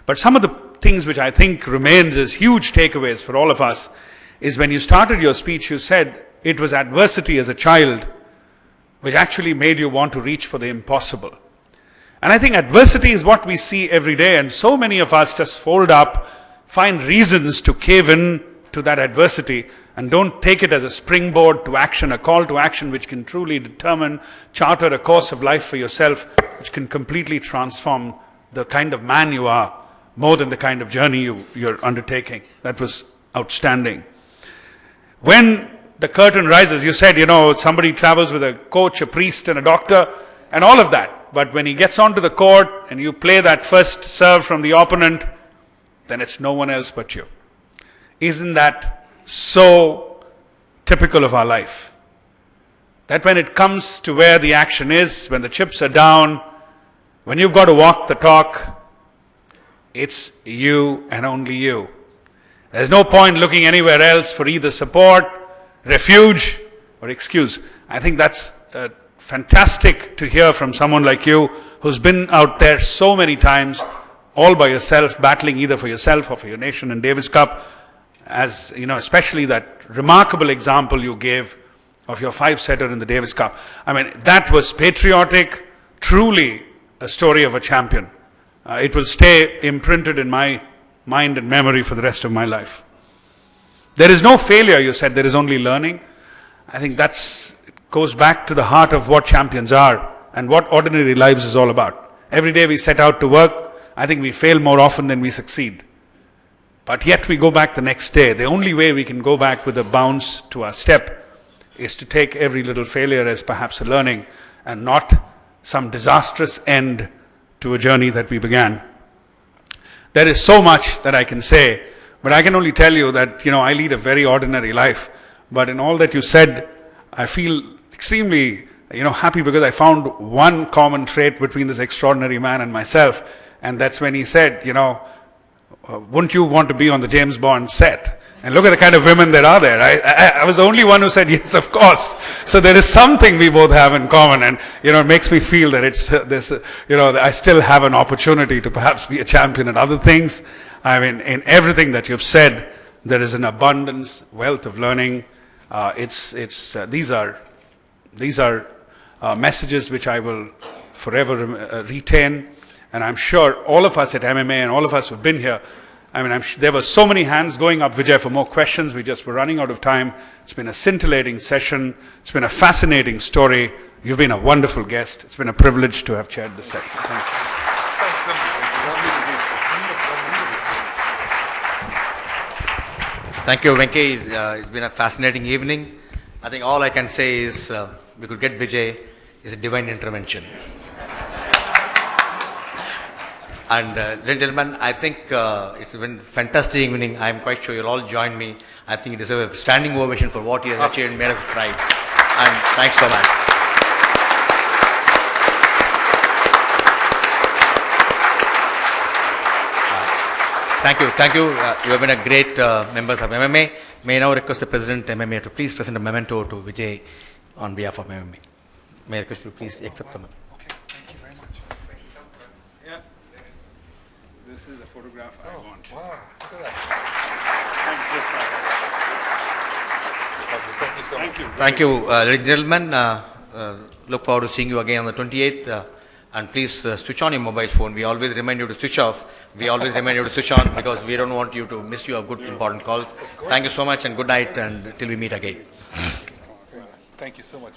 But some of the things which I think remains as huge takeaways for all of us is when you started your speech, you said it was adversity as a child which actually made you want to reach for the impossible. And I think adversity is what we see every day, and so many of us just fold up, find reasons to cave in to that adversity, and don't take it as a springboard to action, a call to action which can truly determine, charter a course of life for yourself, which can completely transform the kind of man you are, more than the kind of journey you're undertaking. That was outstanding. When the curtain rises, you said, somebody travels with a coach, a priest, and a doctor, and all of that. But when he gets onto the court and you play that first serve from the opponent, then it's no one else but you. Isn't that so typical of our life? That when it comes to where the action is, when the chips are down, when you've got to walk the talk, it's you and only you. There's no point looking anywhere else for either support, refuge, or excuse. I think that's fantastic to hear from someone like you who's been out there so many times, all by yourself, battling either for yourself or for your nation in Davis Cup. As especially that remarkable example you gave of your 5-setter in the Davis Cup. I mean, that was patriotic, truly a story of a champion. It will stay imprinted in my mind and memory for the rest of my life. There is no failure, you said, there is only learning. I think it goes back to the heart of what champions are and what ordinary lives is all about. Every day we set out to work, I think we fail more often than we succeed. But yet we go back the next day. The only way we can go back with a bounce to our step is to take every little failure as perhaps a learning and not some disastrous end to a journey that we began. There is so much that I can say, but I can only tell you that, I lead a very ordinary life. But in all that you said, I feel extremely, happy because I found one common trait between this extraordinary man and myself. And that's when he said, wouldn't you want to be on the James Bond set? And look at the kind of women there are there. I was the only one who said yes, of course. So there is something we both have in common, and it makes me feel that I still have an opportunity to perhaps be a champion at other things. I mean, in everything that you've said, there is an abundance, wealth of learning. These are messages which I will forever retain. And I'm sure all of us at MMA and all of us who've been here, there were so many hands going up, Vijay, for more questions. We just were running out of time. It's been a scintillating session. It's been a fascinating story. You've been a wonderful guest. It's been a privilege to have chaired this session. Thank you. Thank you, Venki. It's been a fascinating evening. I think all I can say is we could get Vijay is a divine intervention. And ladies and gentlemen, I think it's been a fantastic evening. I'm quite sure you'll all join me. I think it is a standing ovation for what he has achieved and made us pride. And thanks so much. Thank you. You have been a great members of MMA. May I now request the President of MMA to please present a memento to Vijay on behalf of MMA. May I request you to please accept the memento. This is a photograph I want. Wow, look at that. Thank you so much. Thank you, ladies and gentlemen. Look forward to seeing you again on the 28th. And please switch on your mobile phone. We always remind you to switch off. We always remind you to switch on because we don't want you to miss your good, important calls. Thank you so much and good night and till we meet again. Thank you so much.